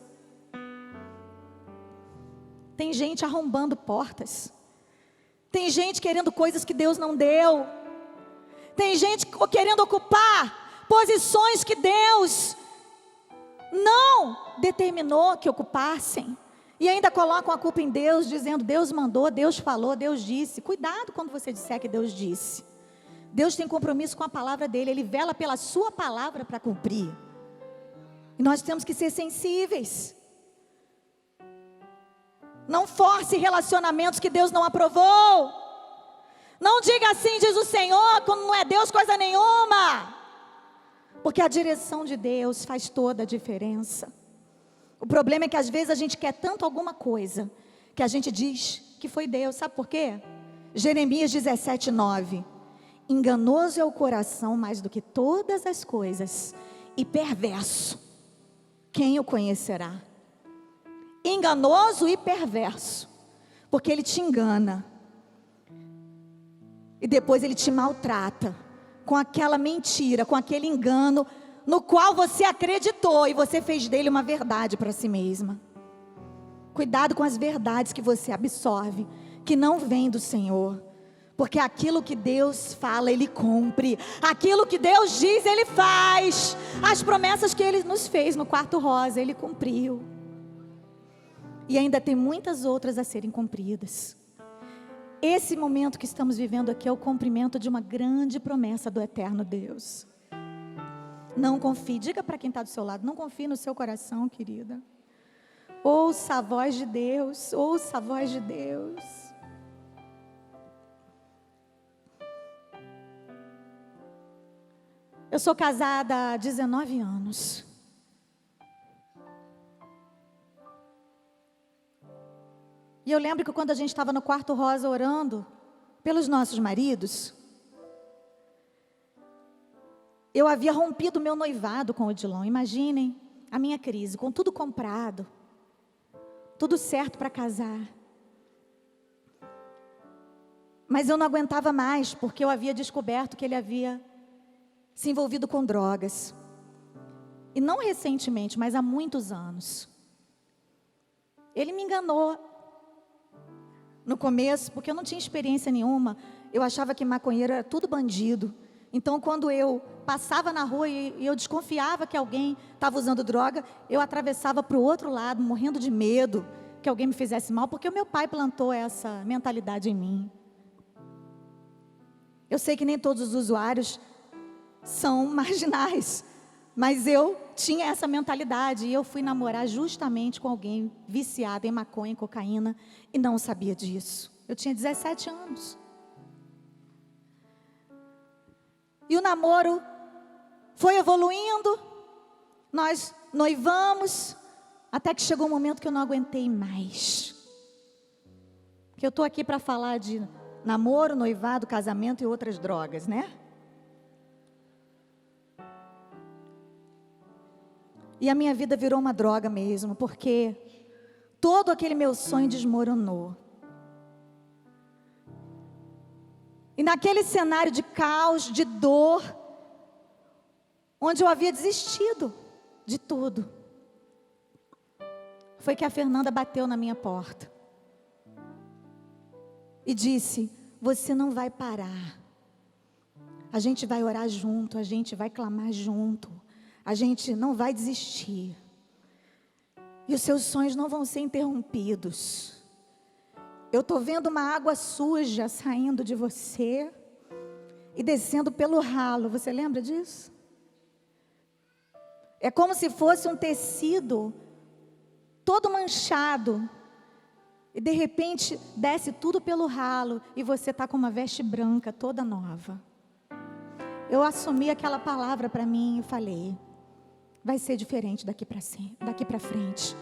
Tem gente arrombando portas, tem gente querendo coisas que Deus não deu, tem gente querendo ocupar posições que Deus não determinou que ocupassem, e ainda colocam a culpa em Deus, dizendo: Deus mandou, Deus falou, Deus disse. Cuidado quando você disser que Deus disse. Deus tem compromisso com a palavra dele, Ele vela pela sua palavra para cumprir, e nós temos que ser sensíveis. Não force relacionamentos que Deus não aprovou. Não diga assim, diz o Senhor, quando não é Deus coisa nenhuma. Porque a direção de Deus faz toda a diferença. O problema é que às vezes a gente quer tanto alguma coisa, que a gente diz que foi Deus. Sabe por quê? Jeremias 17:9. Enganoso é o coração mais do que todas as coisas, e perverso, quem o conhecerá? Enganoso e perverso, porque ele te engana, e depois ele te maltrata, com aquela mentira, com aquele engano, no qual você acreditou e você fez dele uma verdade para si mesma. Cuidado com as verdades que você absorve, que não vêm do Senhor. Porque aquilo que Deus fala, Ele cumpre. Aquilo que Deus diz, Ele faz. As promessas que Ele nos fez no quarto rosa, Ele cumpriu. E ainda tem muitas outras a serem cumpridas. Esse momento que estamos vivendo aqui é o cumprimento de uma grande promessa do eterno Deus. Não confie, diga para quem está do seu lado, não confie no seu coração, querida. Ouça a voz de Deus, ouça a voz de Deus. Eu sou casada há 19 anos. E eu lembro que quando a gente estava no quarto rosa orando pelos nossos maridos, eu havia rompido meu noivado com o Odilon. Imaginem a minha crise, com tudo comprado, tudo certo para casar. Mas eu não aguentava mais, porque eu havia descoberto que ele havia se envolvido com drogas. E não recentemente, mas há muitos anos. Ele me enganou no começo, porque eu não tinha experiência nenhuma. Eu achava que maconheiro era tudo bandido. Então, quando eu passava na rua e eu desconfiava que alguém estava usando droga, eu atravessava para o outro lado, morrendo de medo que alguém me fizesse mal, porque o meu pai plantou essa mentalidade em mim. Eu sei que nem todos os usuários são marginais, mas eu tinha essa mentalidade e eu fui namorar justamente com alguém viciado em maconha, em cocaína, e não sabia disso. Eu tinha 17 anos. E o namoro foi evoluindo, nós noivamos, até que chegou um momento que eu não aguentei mais. Que eu estou aqui para falar de namoro, noivado, casamento e outras drogas, né? E a minha vida virou uma droga mesmo, porque todo aquele meu sonho desmoronou. E naquele cenário de caos, de dor, onde eu havia desistido de tudo, foi que a Fernanda bateu na minha porta e disse: você não vai parar, a gente vai orar junto, a gente vai clamar junto, a gente não vai desistir, e os seus sonhos não vão ser interrompidos. Eu estou vendo uma água suja saindo de você e descendo pelo ralo. Você lembra disso? É como se fosse um tecido todo manchado e de repente desce tudo pelo ralo e você está com uma veste branca toda nova. Eu assumi aquela palavra para mim e falei: vai ser diferente daqui para frente.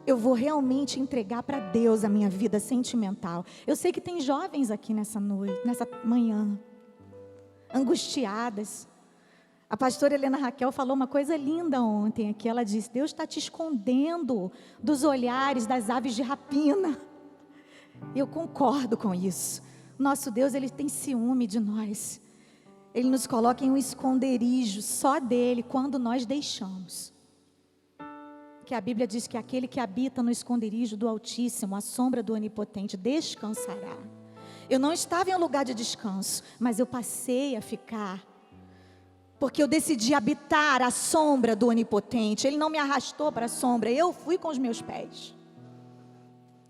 Eu vou realmente entregar para Deus a minha vida sentimental. Eu sei que tem jovens aqui nessa noite, nessa manhã, angustiadas. A pastora Helena Raquel falou uma coisa linda ontem aqui. Ela disse: Deus está te escondendo dos olhares das aves de rapina. Eu concordo com isso. Nosso Deus, Ele tem ciúme de nós. Ele nos coloca em um esconderijo só dele quando nós deixamos. Que a Bíblia diz que aquele que habita no esconderijo do Altíssimo, a sombra do Onipotente, descansará. Eu não estava em um lugar de descanso, mas eu passei a ficar, porque eu decidi habitar a sombra do Onipotente. Ele não me arrastou para a sombra, eu fui com os meus pés.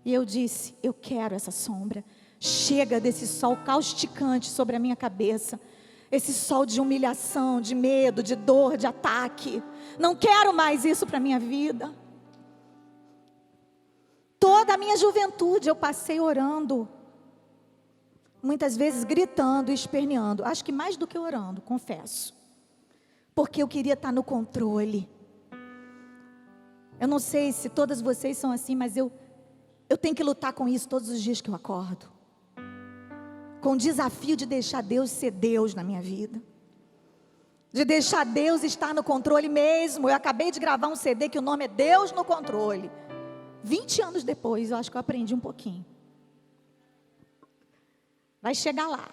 E eu disse: eu quero essa sombra. Chega desse sol causticante sobre a minha cabeça. Esse sol de humilhação, de medo, de dor, de ataque. Não quero mais isso para a minha vida. Toda a minha juventude eu passei orando. Muitas vezes gritando e esperneando. Acho que mais do que orando, confesso. Porque eu queria estar no controle. Eu não sei se todas vocês são assim, mas eu tenho que lutar com isso todos os dias que eu acordo. Com o desafio de deixar Deus ser Deus na minha vida. De deixar Deus estar no controle mesmo. Eu acabei de gravar um CD que o nome é Deus no Controle. 20 anos depois, eu acho que eu aprendi um pouquinho. Vai chegar lá.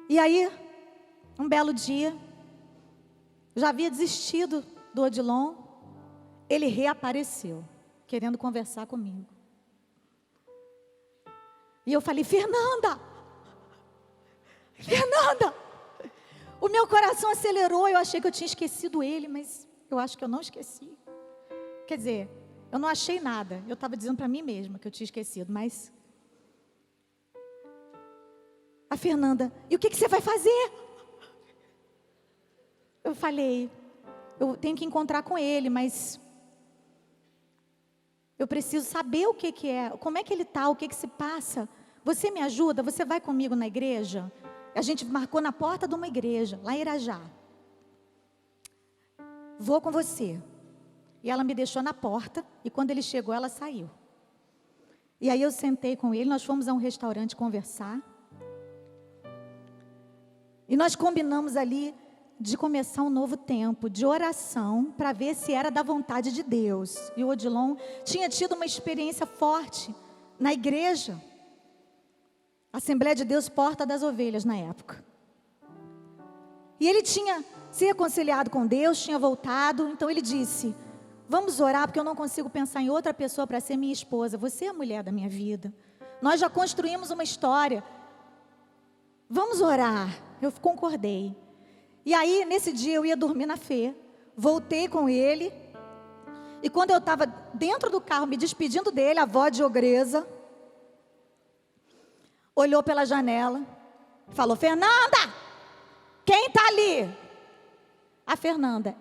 E aí, um belo dia, já havia desistido do Odilon, ele reapareceu, querendo conversar comigo. E eu falei, Fernanda, o meu coração acelerou, eu achei que eu tinha esquecido ele, mas eu acho que eu não esqueci. Quer dizer, eu não achei nada, eu estava dizendo para mim mesma que eu tinha esquecido, mas... A Fernanda, e o que você vai fazer? Eu falei, eu tenho que encontrar com ele, mas eu preciso saber o que é, como é que ele está, o que se passa. Você me ajuda? Você vai comigo na igreja? A gente marcou na porta de uma igreja, lá em Irajá. Vou com você. E ela me deixou na porta, e quando ele chegou, ela saiu. E aí eu sentei com ele, nós fomos a um restaurante conversar. E nós combinamos ali de começar um novo tempo de oração para ver se era da vontade de Deus. E o Odilon tinha tido uma experiência forte na igreja, Assembleia de Deus Porta das Ovelhas na época. E ele tinha se reconciliado com Deus, tinha voltado, então ele disse, vamos orar porque eu não consigo pensar em outra pessoa para ser minha esposa, você é a mulher da minha vida. Nós já construímos uma história, vamos orar. Eu concordei. E aí, nesse dia, eu ia dormir na fé. Voltei com ele. E quando eu estava dentro do carro, me despedindo dele, a avó de ogresa olhou pela janela, falou, Fernanda, quem está ali? A Fernanda,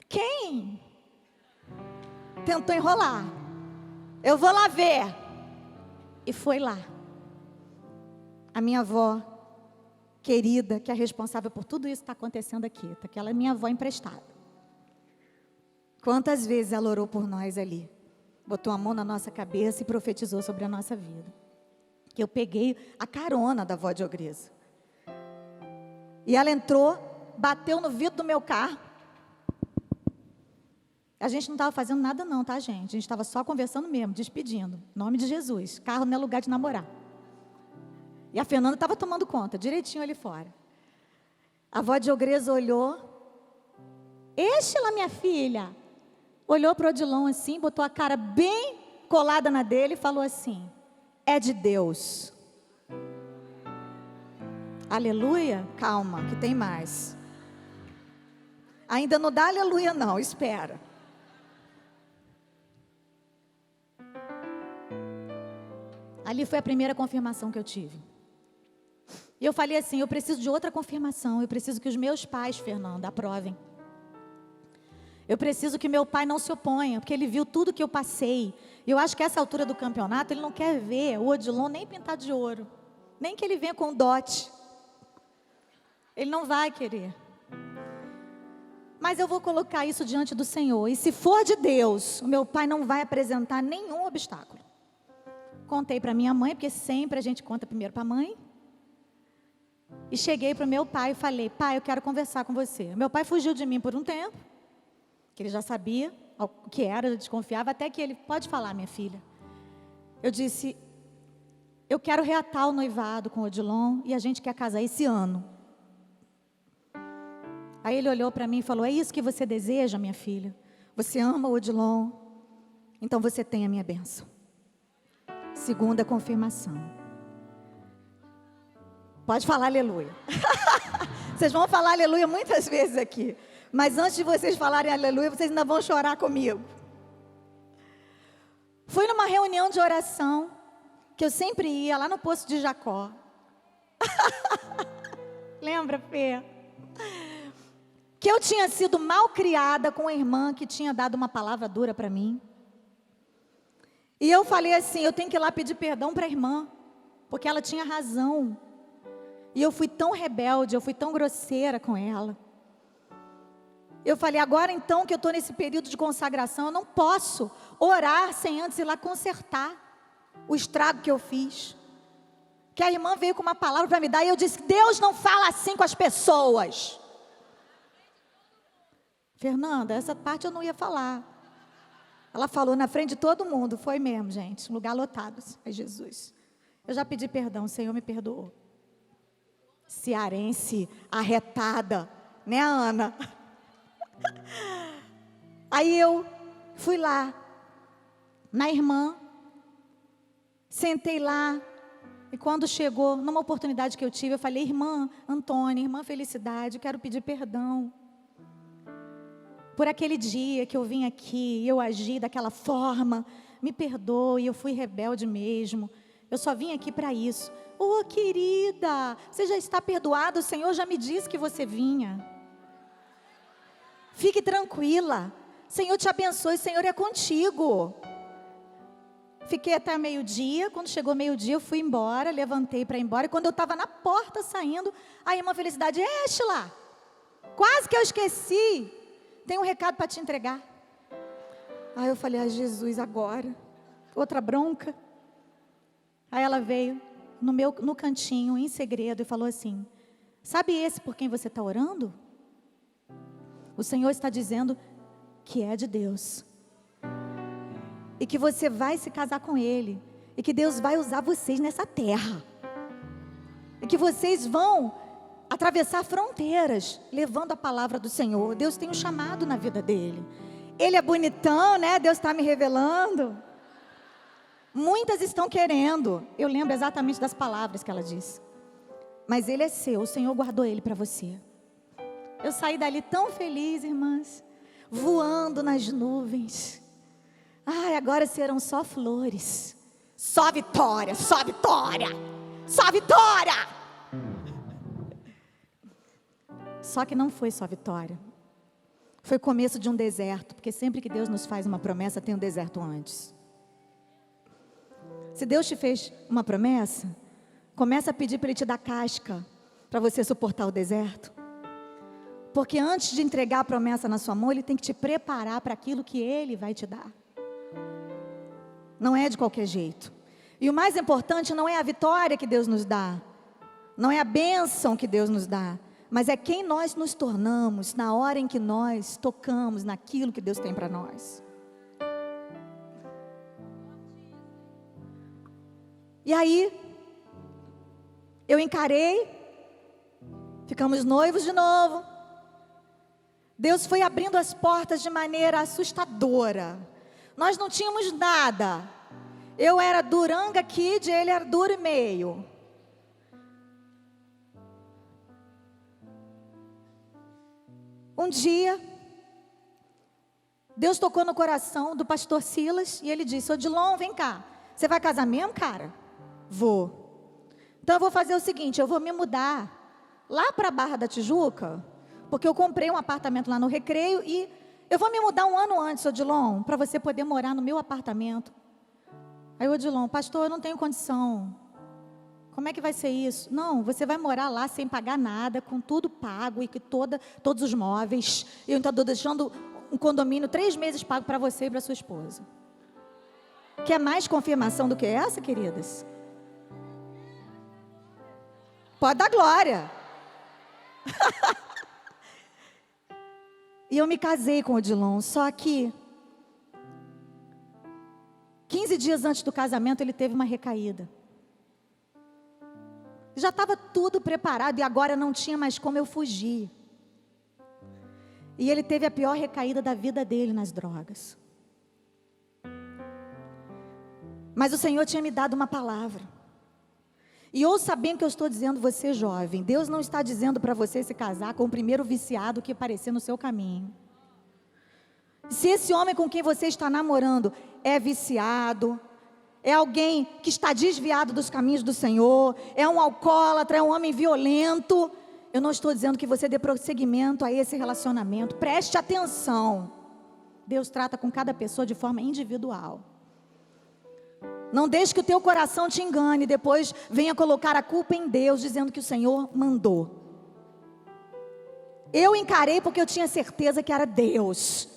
quem? Tentou enrolar. Eu vou lá ver. E foi lá. A minha avó querida, que é responsável por tudo isso que está acontecendo aqui, tá? Que ela é minha avó emprestada. Quantas vezes ela orou por nós ali, botou a mão na nossa cabeça e profetizou sobre a nossa vida. Que eu peguei a carona da avó de ogresa. E ela entrou, bateu no vidro do meu carro. A gente não estava fazendo nada não, tá, gente? A gente estava só conversando mesmo, despedindo. Em nome de Jesus. Carro não é lugar de namorar. E a Fernanda estava tomando conta, direitinho ali fora. A avó de ogresa olhou. Estela, minha filha. Olhou para o Odilon assim, botou a cara bem colada na dele e falou assim, é de Deus. Aleluia? Calma, que tem mais. Ainda não dá aleluia não, espera. Ali foi a primeira confirmação que eu tive. E eu falei assim, eu preciso de outra confirmação, eu preciso que os meus pais, Fernanda, aprovem. Eu preciso que meu pai não se oponha, porque ele viu tudo que eu passei. E eu acho que essa altura do campeonato, ele não quer ver o Odilon nem pintado de ouro. Nem que ele venha com dote. Ele não vai querer. Mas eu vou colocar isso diante do Senhor. E se for de Deus, o meu pai não vai apresentar nenhum obstáculo. Contei para minha mãe, porque sempre a gente conta primeiro para a mãe. E cheguei para o meu pai e falei, pai, eu quero conversar com você. Meu pai fugiu de mim por um tempo, que ele já sabia o que era, eu desconfiava, até que ele, pode falar, minha filha. Eu disse, eu quero reatar o noivado com o Odilon e a gente quer casar esse ano. Aí ele olhou para mim e falou, é isso que você deseja, minha filha? Você ama o Odilon, então você tem a minha bênção. Segunda confirmação. Pode falar aleluia. Vocês vão falar aleluia muitas vezes aqui. Mas antes de vocês falarem aleluia, vocês ainda vão chorar comigo. Fui numa reunião de oração, que eu sempre ia, lá no Poço de Jacó. Lembra, Fê? Que eu tinha sido mal criada com uma irmã que tinha dado uma palavra dura para mim. E eu falei assim, eu tenho que ir lá pedir perdão para a irmã, porque ela tinha razão. E eu fui tão rebelde, eu fui tão grosseira com ela. Eu falei, agora então que eu estou nesse período de consagração, eu não posso orar sem antes ir lá consertar o estrago que eu fiz. Que a irmã veio com uma palavra para me dar e eu disse, Deus não fala assim com as pessoas. Fernanda, essa parte eu não ia falar. Ela falou na frente de todo mundo, foi mesmo, gente, um lugar lotado. Ai, Jesus, eu já pedi perdão, o Senhor me perdoou. cearense, arretada, né, Ana? Aí eu fui lá, na irmã, sentei lá, e quando chegou, numa oportunidade que eu tive, eu falei: irmã Antônia, irmã Felicidade, eu quero pedir perdão por aquele dia que eu vim aqui e eu agi daquela forma, me perdoe, eu fui rebelde mesmo, eu só vim aqui para isso. Oh, querida, você já está perdoada, o Senhor já me disse que você vinha. Fique tranquila, Senhor te abençoe, o Senhor é contigo. Fiquei até meio-dia, quando chegou meio-dia eu fui embora, levantei para ir embora, e quando eu estava na porta saindo, a irmã Felicidade: Estela, quase que eu esqueci, tem um recado para te entregar. Aí eu falei: ai Jesus, agora, outra bronca. Aí ela veio no cantinho, em segredo, e falou assim: sabe esse por quem você está orando? O Senhor está dizendo que é de Deus, e que você vai se casar com Ele, e que Deus vai usar vocês nessa terra, e que vocês vão atravessar fronteiras, levando a palavra do Senhor. Deus tem um chamado na vida dele. Ele é bonitão, né? Deus está me revelando. Muitas estão querendo. Eu lembro exatamente das palavras que ela disse. Mas ele é seu, o Senhor guardou ele para você. Eu saí dali tão feliz, irmãs, voando nas nuvens. Ai, agora serão só flores. Só vitória, só vitória, só vitória. Só que não foi só vitória. Foi o começo de um deserto, porque sempre que Deus nos faz uma promessa, tem um deserto antes. Se Deus te fez uma promessa, começa a pedir para Ele te dar casca, para você suportar o deserto. Porque antes de entregar a promessa na sua mão, Ele tem que te preparar para aquilo que Ele vai te dar. Não é de qualquer jeito. E o mais importante não é a vitória que Deus nos dá, não é a bênção que Deus nos dá, mas é quem nós nos tornamos na hora em que nós tocamos naquilo que Deus tem para nós. E aí, eu encarei, ficamos noivos de novo. Deus foi abrindo as portas de maneira assustadora. Nós não tínhamos nada. Eu era Duranga Kid, ele era duro e meio. Um dia, Deus tocou no coração do pastor Silas e ele disse: Odilon, vem cá, você vai casar mesmo, cara? Vou. Então eu vou fazer o seguinte, eu vou me mudar lá para a Barra da Tijuca, porque eu comprei um apartamento lá no Recreio e eu vou me mudar um ano antes, Odilon, para você poder morar no meu apartamento. Aí o Odilon: pastor, eu não tenho condição. Como é que vai ser isso? Não, você vai morar lá sem pagar nada, com tudo pago e que todos os móveis. Eu estou deixando um condomínio 3 meses pago para você e para sua esposa. Quer mais confirmação do que essa, queridas? Pode dar glória. E eu me casei com o Odilon, só que 15 dias antes do casamento ele teve uma recaída. Já estava tudo preparado e agora não tinha mais como eu fugir. E ele teve a pior recaída da vida dele nas drogas. Mas o Senhor tinha me dado uma palavra. E ouça bem o que eu estou dizendo, você jovem. Deus não está dizendo para você se casar com o primeiro viciado que aparecer no seu caminho. Se esse homem com quem você está namorando é viciado, é alguém que está desviado dos caminhos do Senhor, é um alcoólatra, é um homem violento, eu não estou dizendo que você dê prosseguimento a esse relacionamento. Preste atenção. Deus trata com cada pessoa de forma individual. Não deixe que o teu coração te engane, depois venha colocar a culpa em Deus, dizendo que o Senhor mandou. Eu encarei porque eu tinha certeza que era Deus.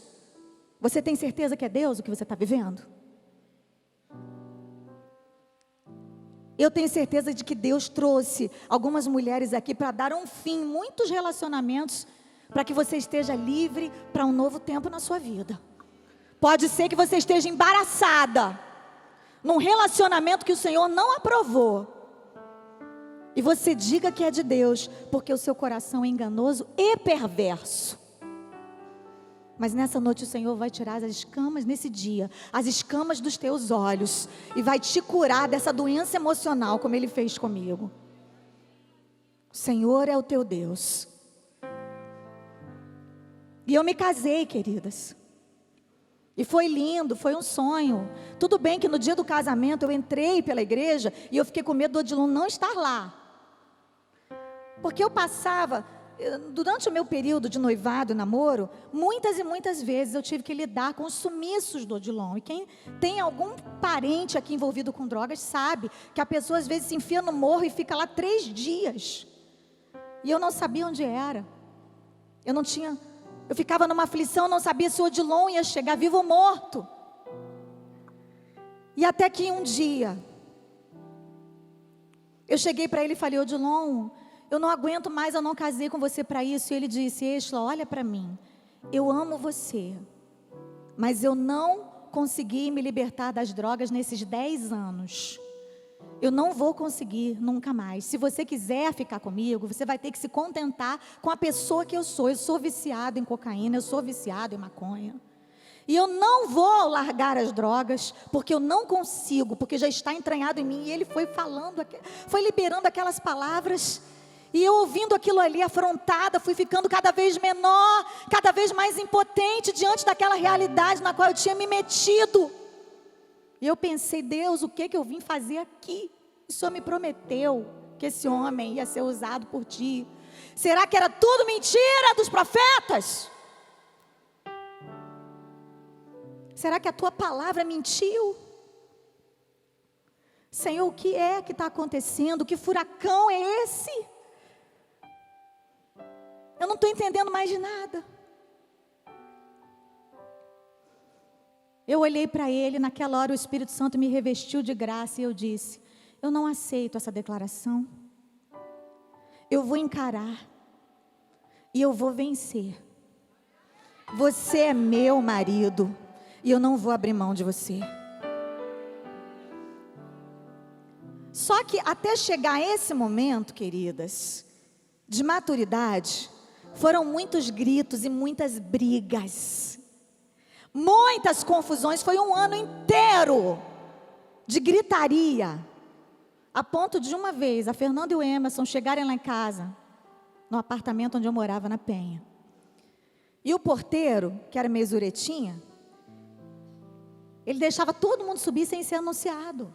Você tem certeza que é Deus o que você está vivendo? Eu tenho certeza de que Deus trouxe algumas mulheres aqui para dar um fim em muitos relacionamentos, para que você esteja livre para um novo tempo na sua vida. Pode ser que você esteja embaraçada num relacionamento que o Senhor não aprovou. E você diga que é de Deus, porque o seu coração é enganoso e perverso. Mas nessa noite o Senhor vai tirar as escamas, nesse dia, as escamas dos teus olhos, e vai te curar dessa doença emocional, como Ele fez comigo. O Senhor é o teu Deus. E eu me casei, queridas. E foi lindo, foi um sonho. Tudo bem que no dia do casamento eu entrei pela igreja e eu fiquei com medo do Odilon não estar lá. Porque eu passava, durante o meu período de noivado e namoro, muitas e muitas vezes eu tive que lidar com os sumiços do Odilon. E quem tem algum parente aqui envolvido com drogas sabe que a pessoa às vezes se enfia no morro e fica lá 3 dias. E eu não sabia onde era. Eu ficava numa aflição, não sabia se o Odilon ia chegar vivo ou morto. E até que um dia, eu cheguei para ele e falei: Odilon, eu não aguento mais, eu não casei com você para isso. E ele disse: Êxola, olha para mim, eu amo você, mas eu não consegui me libertar das drogas nesses 10 anos. Eu não vou conseguir nunca mais. Se você quiser ficar comigo, você vai ter que se contentar com a pessoa que eu sou. Eu sou viciado em cocaína, eu sou viciado em maconha. E eu não vou largar as drogas, porque eu não consigo, porque já está entranhado em mim. E ele foi falando, foi liberando aquelas palavras. E eu ouvindo aquilo ali, afrontada, fui ficando cada vez menor, cada vez mais impotente diante daquela realidade na qual eu tinha me metido. E eu pensei: Deus, o que eu vim fazer aqui? O Senhor me prometeu que esse homem ia ser usado por ti. Será que era tudo mentira dos profetas? Será que a tua palavra mentiu? Senhor, o que é que está acontecendo? Que furacão é esse? Eu não estou entendendo mais de nada. Eu olhei para ele, naquela hora o Espírito Santo me revestiu de graça e eu disse: eu não aceito essa declaração. Eu vou encarar e eu vou vencer. Você é meu marido e eu não vou abrir mão de você. Só que até chegar esse momento, queridas, de maturidade, foram muitos gritos e muitas brigas. Muitas confusões, foi um ano inteiro de gritaria, a ponto de uma vez a Fernanda e o Emerson chegarem lá em casa, no apartamento onde eu morava na Penha, e o porteiro, que era meio zuretinha, ele deixava todo mundo subir sem ser anunciado.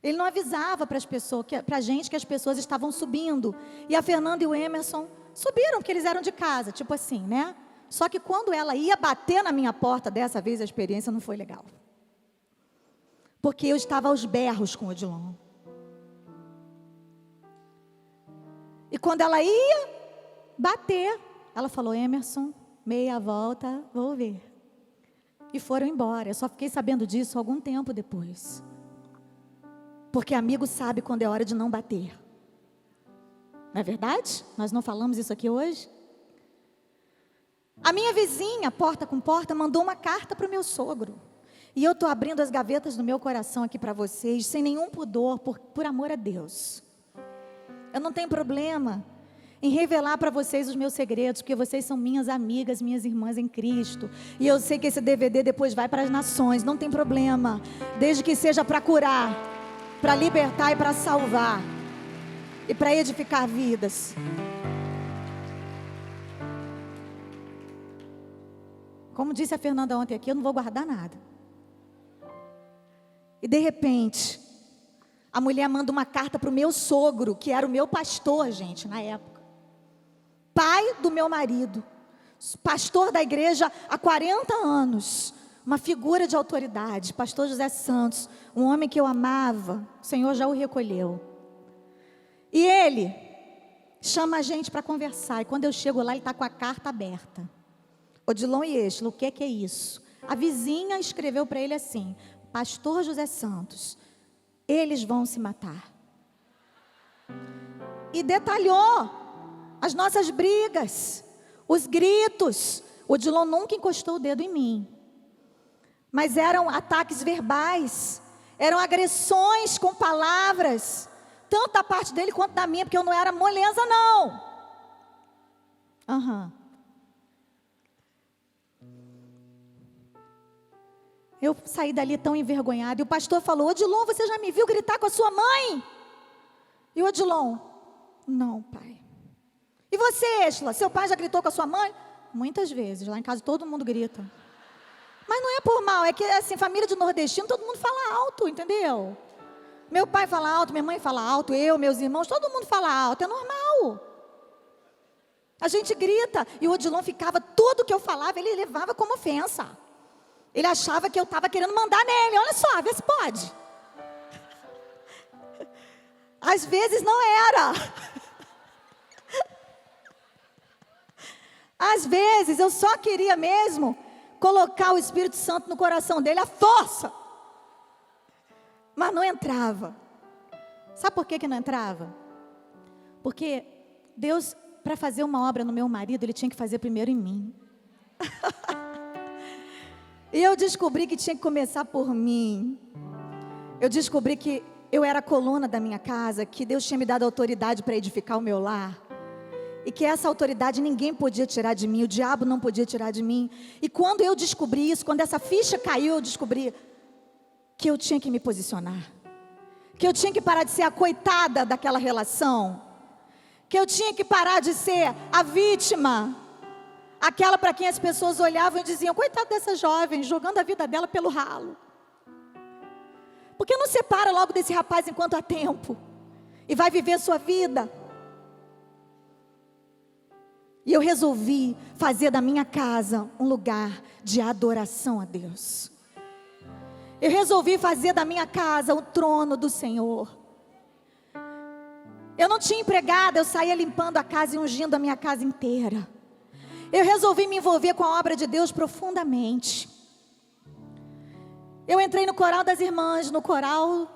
Ele não avisava para as pessoas, para a gente, que as pessoas estavam subindo. E a Fernanda e o Emerson subiram, porque eles eram de casa, tipo assim, né? Só que quando ela ia bater na minha porta, dessa vez a experiência não foi legal. Porque eu estava aos berros com o Odilon. E quando ela ia bater, ela falou: Emerson, meia volta, vou ver. E foram embora. Eu só fiquei sabendo disso algum tempo depois. Porque amigo sabe quando é hora de não bater. Não é verdade? Nós não falamos isso aqui hoje? A minha vizinha, porta com porta, mandou uma carta para o meu sogro. E eu estou abrindo as gavetas do meu coração aqui para vocês, sem nenhum pudor, por amor a Deus. Eu não tenho problema em revelar para vocês os meus segredos, porque vocês são minhas amigas, minhas irmãs em Cristo. E eu sei que esse DVD depois vai para as nações, não tem problema. Desde que seja para curar, para libertar e para salvar. E para edificar vidas. Como disse a Fernanda ontem aqui, eu não vou guardar nada. E de repente, a mulher manda uma carta para o meu sogro, que era o meu pastor, gente, na época. Pai do meu marido. Pastor da igreja há 40 anos. Uma figura de autoridade. Pastor José Santos. Um homem que eu amava. O Senhor já o recolheu. E ele chama a gente para conversar. E quando eu chego lá, ele está com a carta aberta. Odilon e Êxola, o que é isso? A vizinha escreveu para ele assim: Pastor José Santos, eles vão se matar. E detalhou as nossas brigas, os gritos. Odilon nunca encostou o dedo em mim. Mas eram ataques verbais, eram agressões com palavras, tanto da parte dele quanto da minha, porque eu não era moleza, não. Eu saí dali tão envergonhada. E o pastor falou: Odilon, você já me viu gritar com a sua mãe? E o Odilon: não, pai. E você, Êxla, seu pai já gritou com a sua mãe? Muitas vezes, lá em casa todo mundo grita. Mas não é por mal, é que assim, família de nordestino, todo mundo fala alto, entendeu? Meu pai fala alto, minha mãe fala alto, eu, meus irmãos, todo mundo fala alto, é normal. A gente grita. E o Odilon ficava, tudo que eu falava, ele levava como ofensa. Ele achava que eu estava querendo mandar nele. Olha só, vê se pode. Às vezes não era. Às vezes eu só queria mesmo colocar o Espírito Santo no coração dele, a força. Mas não entrava. Sabe por que não entrava? Porque Deus, para fazer uma obra no meu marido, Ele tinha que fazer primeiro em mim. E eu descobri que tinha que começar por mim. Eu descobri que eu era a coluna da minha casa, que Deus tinha me dado autoridade para edificar o meu lar. E que essa autoridade ninguém podia tirar de mim, o diabo não podia tirar de mim. E quando eu descobri isso, quando essa ficha caiu, eu descobri que eu tinha que me posicionar. Que eu tinha que parar de ser a coitada daquela relação. Que eu tinha que parar de ser a vítima. Aquela para quem as pessoas olhavam e diziam: coitada dessa jovem, jogando a vida dela pelo ralo. Por que não separa logo desse rapaz enquanto há tempo? E vai viver a sua vida. E eu resolvi fazer da minha casa um lugar de adoração a Deus. Eu resolvi fazer da minha casa o trono do Senhor. Eu não tinha empregada, eu saía limpando a casa e ungindo a minha casa inteira. Eu resolvi me envolver com a obra de Deus profundamente. Eu entrei no coral das irmãs, no coral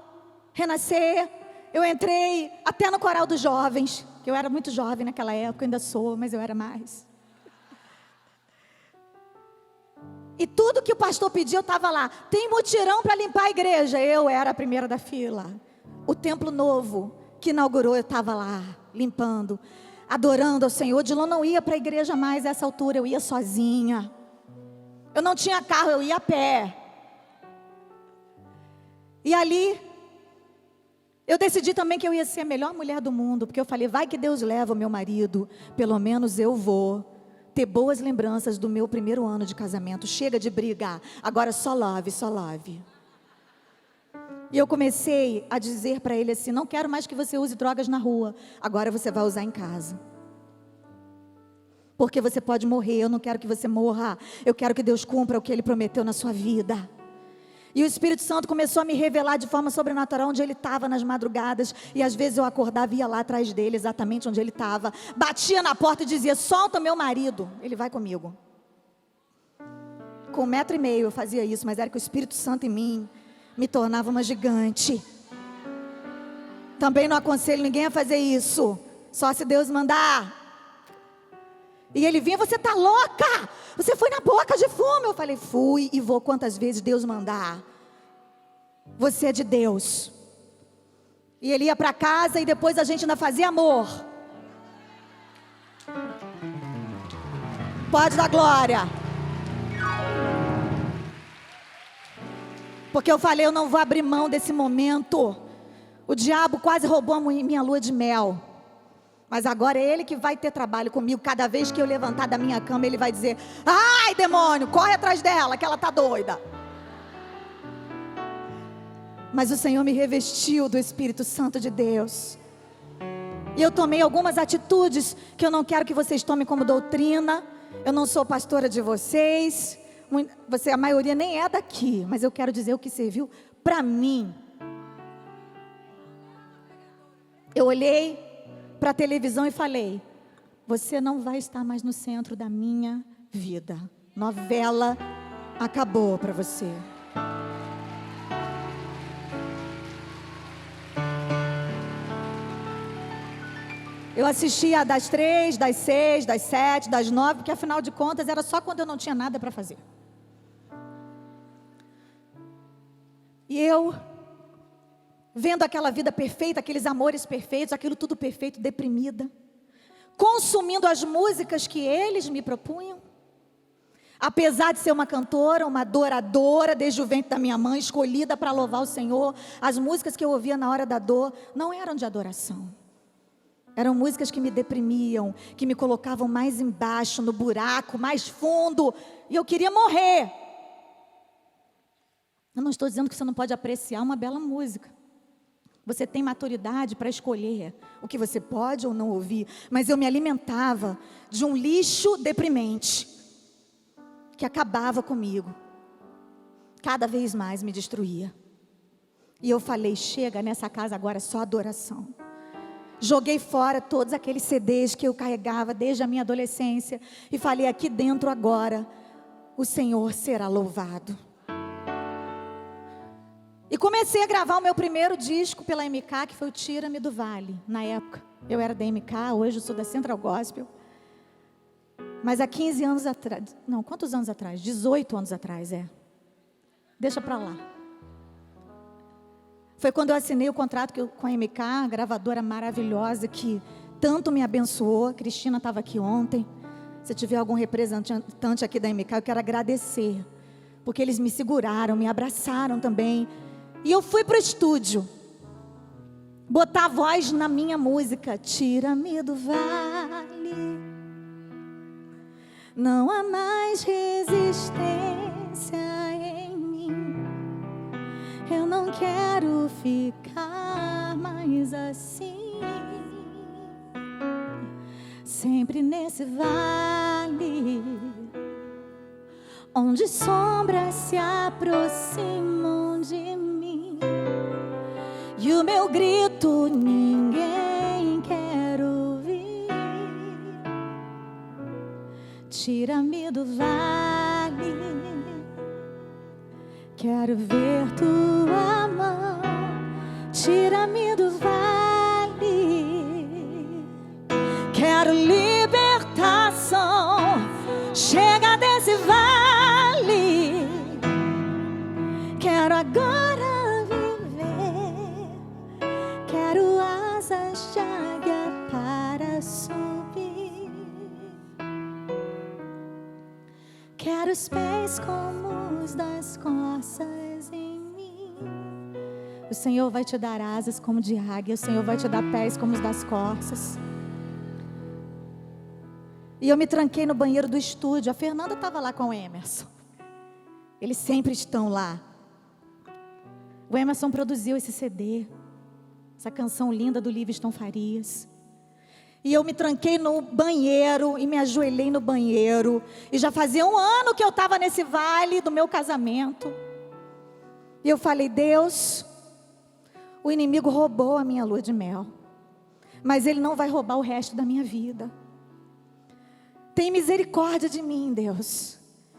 Renascer. Eu entrei até no coral dos jovens, que eu era muito jovem naquela época, ainda sou, mas eu era mais. E tudo que o pastor pedia, eu estava lá. Tem mutirão para limpar a igreja. Eu era a primeira da fila. O templo novo que inaugurou, eu estava lá, limpando, adorando ao Senhor. Odilon não ia para a igreja mais a essa altura, eu ia sozinha. Eu não tinha carro, eu ia a pé. E ali, eu decidi também que eu ia ser a melhor mulher do mundo, porque eu falei: vai que Deus leva o meu marido, pelo menos eu vou ter boas lembranças do meu primeiro ano de casamento. Chega de brigar, agora só love, só love. E eu comecei a dizer para ele assim: não quero mais que você use drogas na rua, agora você vai usar em casa. Porque você pode morrer, eu não quero que você morra, eu quero que Deus cumpra o que Ele prometeu na sua vida. E o Espírito Santo começou a me revelar de forma sobrenatural onde ele estava nas madrugadas. E às vezes eu acordava e ia lá atrás dele, exatamente onde ele estava. Batia na porta e dizia: solta meu marido, ele vai comigo. Com 1,5 m eu fazia isso, mas era que o Espírito Santo em mim me tornava uma gigante. Também não aconselho ninguém a fazer isso, só se Deus mandar. E ele vinha: você está louca? Você foi na boca de fumo. Eu falei: fui e vou quantas vezes Deus mandar. Você é de Deus. E ele ia para casa e depois a gente ainda fazia amor. Pode dar glória. Porque eu falei: eu não vou abrir mão desse momento. O diabo quase roubou a minha lua de mel. Mas agora é ele que vai ter trabalho comigo. Cada vez que eu levantar da minha cama, ele vai dizer: ai, demônio, corre atrás dela, que ela está doida. Mas o Senhor me revestiu do Espírito Santo de Deus. E eu tomei algumas atitudes que eu não quero que vocês tomem como doutrina. Eu não sou pastora de vocês. A maioria nem é daqui. Mas eu quero dizer o que serviu para mim. Eu olhei para a televisão e falei: você não vai estar mais no centro da minha vida. Novela acabou para você. Eu assistia das 3, das 6, das 7, das 9, porque afinal de contas era só quando eu não tinha nada para fazer. E eu vendo aquela vida perfeita, aqueles amores perfeitos, aquilo tudo perfeito, deprimida, consumindo as músicas que eles me propunham. Apesar de ser uma cantora, uma adoradora, desde o ventre da minha mãe, escolhida para louvar o Senhor, as músicas que eu ouvia na hora da dor não eram de adoração. Eram músicas que me deprimiam, que me colocavam mais embaixo, no buraco, mais fundo, e eu queria morrer. Eu não estou dizendo que você não pode apreciar uma bela música. Você tem maturidade para escolher o que você pode ou não ouvir, mas eu me alimentava de um lixo deprimente, que acabava comigo, cada vez mais me destruía. E eu falei, chega, nessa casa agora é só adoração. Joguei fora todos aqueles CDs que eu carregava desde a minha adolescência, e falei, aqui dentro agora, o Senhor será louvado. E comecei a gravar o meu primeiro disco pela MK, que foi o Tira-me do Vale. Na época, eu era da MK, hoje eu sou da Central Gospel. Mas há 15 anos atrás, não, quantos anos atrás? 18 anos atrás, deixa pra lá. Foi quando eu assinei o contrato com a MK, a gravadora maravilhosa que tanto me abençoou. A Cristina estava aqui ontem. Se tiver algum representante aqui da MK, eu quero agradecer, porque eles me seguraram, me abraçaram também. E eu fui para o estúdio, botar a voz na minha música. Tira-me do vale, não há mais resistência em mim. Eu não quero ficar mais assim, sempre nesse vale, onde sombras se aproximam de mim, e o meu grito ninguém quer ouvir. Tira-me do vale, quero ver tua mão. Tira-me do vale, quero libertação. Chega desse vale, quero agora viver. Quero asas de águia para subir. Quero os pés como os das corças em mim. O Senhor vai te dar asas como de águia. O Senhor vai te dar pés como os das corças. E eu me tranquei no banheiro do estúdio. A Fernanda estava lá com o Emerson. Eles sempre estão lá. O Emerson produziu esse CD, essa canção linda do Livingston Farias. E eu me tranquei no banheiro e me ajoelhei no banheiro. E já fazia 1 ano que eu estava nesse vale do meu casamento. E eu falei, Deus, o inimigo roubou a minha lua de mel, mas ele não vai roubar o resto da minha vida. Tem misericórdia de mim, Deus.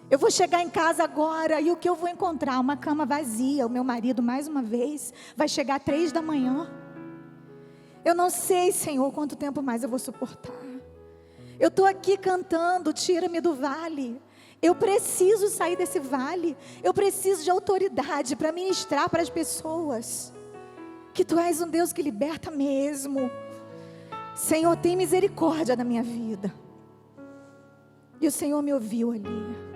Eu vou chegar em casa agora e o que eu vou encontrar? Uma cama vazia. O meu marido, mais uma vez, vai chegar às 3 da manhã. Eu não sei, Senhor, quanto tempo mais eu vou suportar. Eu estou aqui cantando, tira-me do vale. Eu preciso sair desse vale. Eu preciso de autoridade para ministrar para as pessoas que Tu és um Deus que liberta mesmo. Senhor, tem misericórdia da minha vida. E o Senhor me ouviu ali.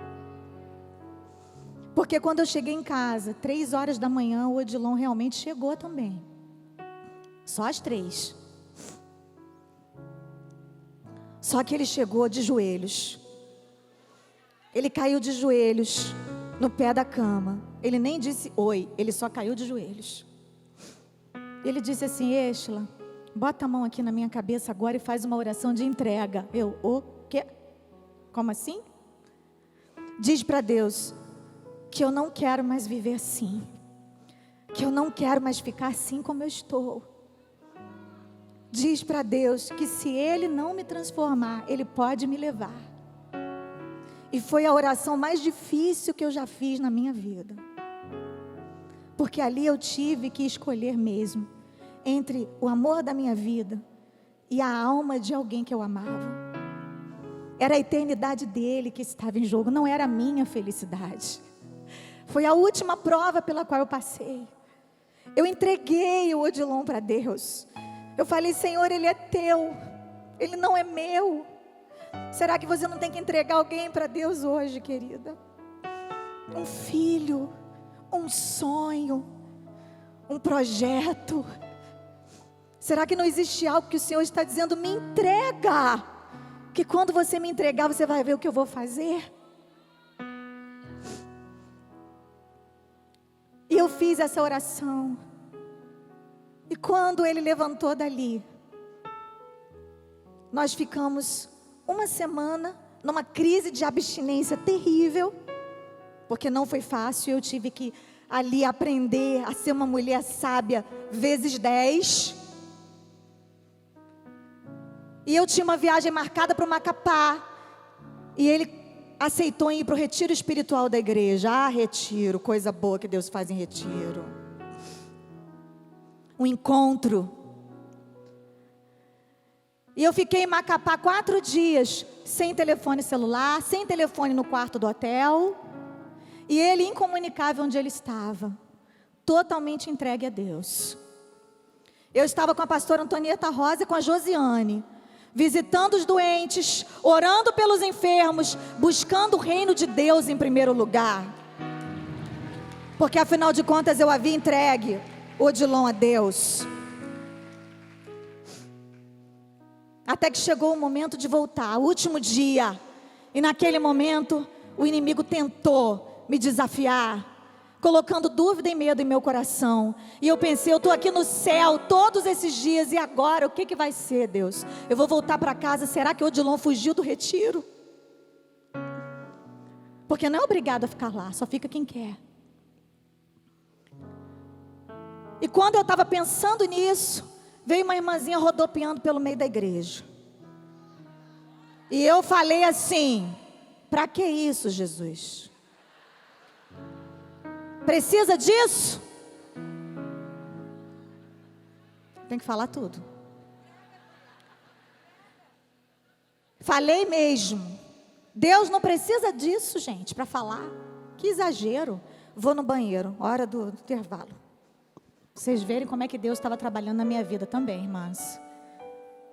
Porque quando eu cheguei em casa, 3 horas da manhã, o Odilon realmente chegou também. Só às 3. Só que ele chegou de joelhos. Ele caiu de joelhos no pé da cama. Ele nem disse oi, ele só caiu de joelhos. Ele disse assim, Êxila, bota a mão aqui na minha cabeça agora e faz uma oração de entrega. Eu, o quê? Como assim? Diz para Deus que eu não quero mais viver assim. Que eu não quero mais ficar assim como eu estou. Diz para Deus que se Ele não me transformar, Ele pode me levar. E foi a oração mais difícil que eu já fiz na minha vida. Porque ali eu tive que escolher mesmo entre o amor da minha vida e a alma de alguém que eu amava. Era a eternidade dele que estava em jogo, não era a minha felicidade. Foi a última prova pela qual eu passei. Eu entreguei o Odilon para Deus. Eu falei: Senhor, ele é teu, ele não é meu. Será que você não tem que entregar alguém para Deus hoje, querida? Um filho, um sonho, um projeto. Será que não existe algo que o Senhor está dizendo: me entrega, que quando você me entregar, você vai ver o que eu vou fazer? E eu fiz essa oração. E quando ele levantou dali, nós ficamos uma semana numa crise de abstinência terrível, porque não foi fácil. Eu tive que ali aprender a ser uma mulher sábia vezes 10. E eu tinha uma viagem marcada para o Macapá, e ele aceitou ir para o retiro espiritual da igreja. Ah, retiro, coisa boa que Deus faz em retiro. Um encontro. E eu fiquei em Macapá 4 dias, sem telefone celular, sem telefone no quarto do hotel. E ele incomunicável onde ele estava, totalmente entregue a Deus. Eu estava com a pastora Antonieta Rosa e com a Josiane, visitando os doentes, orando pelos enfermos, buscando o reino de Deus em primeiro lugar. Porque afinal de contas eu havia entregue Odilon a Deus. Até que chegou o momento de voltar, o último dia. E naquele momento o inimigo tentou me desafiar, colocando dúvida e medo em meu coração. E eu pensei: eu estou aqui no céu todos esses dias, e agora o que vai ser, Deus? Eu vou voltar para casa, será que o Odilon fugiu do retiro? Porque não é obrigado a ficar lá, só fica quem quer. E quando eu estava pensando nisso, veio uma irmãzinha rodopiando pelo meio da igreja. E eu falei assim: para que isso, Jesus? Precisa disso? Tem que falar tudo. Falei mesmo. Deus não precisa disso, gente, para falar. Que exagero. Vou no banheiro, hora do intervalo. Vocês verem como é que Deus estava trabalhando na minha vida também, irmãs.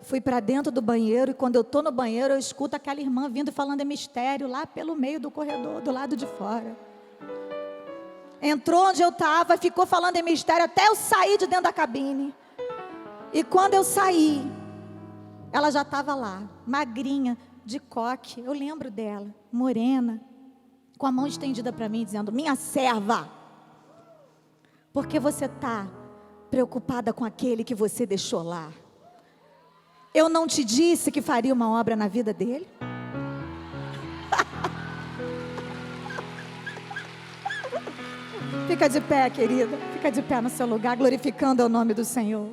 Fui para dentro do banheiro, e quando eu estou no banheiro, eu escuto aquela irmã vindo falando em mistério, lá pelo meio do corredor, do lado de fora. Entrou onde eu estava, ficou falando em mistério até eu sair de dentro da cabine. E quando eu saí, ela já estava lá, magrinha, de coque. Eu lembro dela, morena, com a mão estendida para mim, dizendo: minha serva, por que você está preocupada com aquele que você deixou lá? Eu não te disse que faria uma obra na vida dele? Fica de pé, querida. Fica de pé no seu lugar, glorificando o nome do Senhor.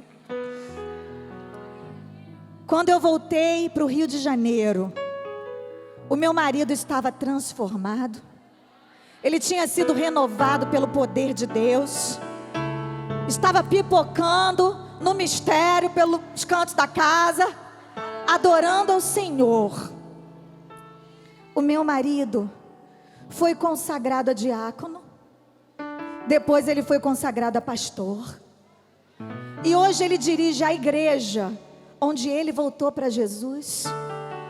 Quando eu voltei para o Rio de Janeiro, o meu marido estava transformado. Ele tinha sido renovado pelo poder de Deus. Estava pipocando no mistério, pelos cantos da casa, adorando ao Senhor. O meu marido foi consagrado a diácono. Depois ele foi consagrado a pastor. E hoje ele dirige a igreja onde ele voltou para Jesus,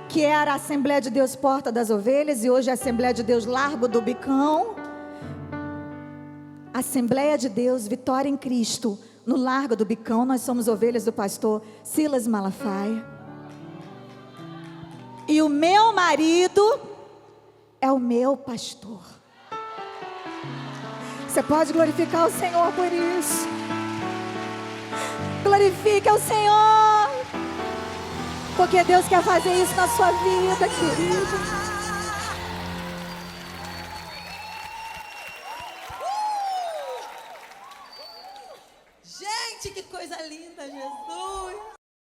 que era a Assembleia de Deus Porta das Ovelhas, e hoje é a Assembleia de Deus Largo do Bicão. Assembleia de Deus Vitória em Cristo, no Largo do Bicão. Nós somos ovelhas do pastor Silas Malafaia. E o meu marido é o meu pastor. Você pode glorificar o Senhor por isso. Glorifique ao Senhor, porque Deus quer fazer isso na sua vida, querido.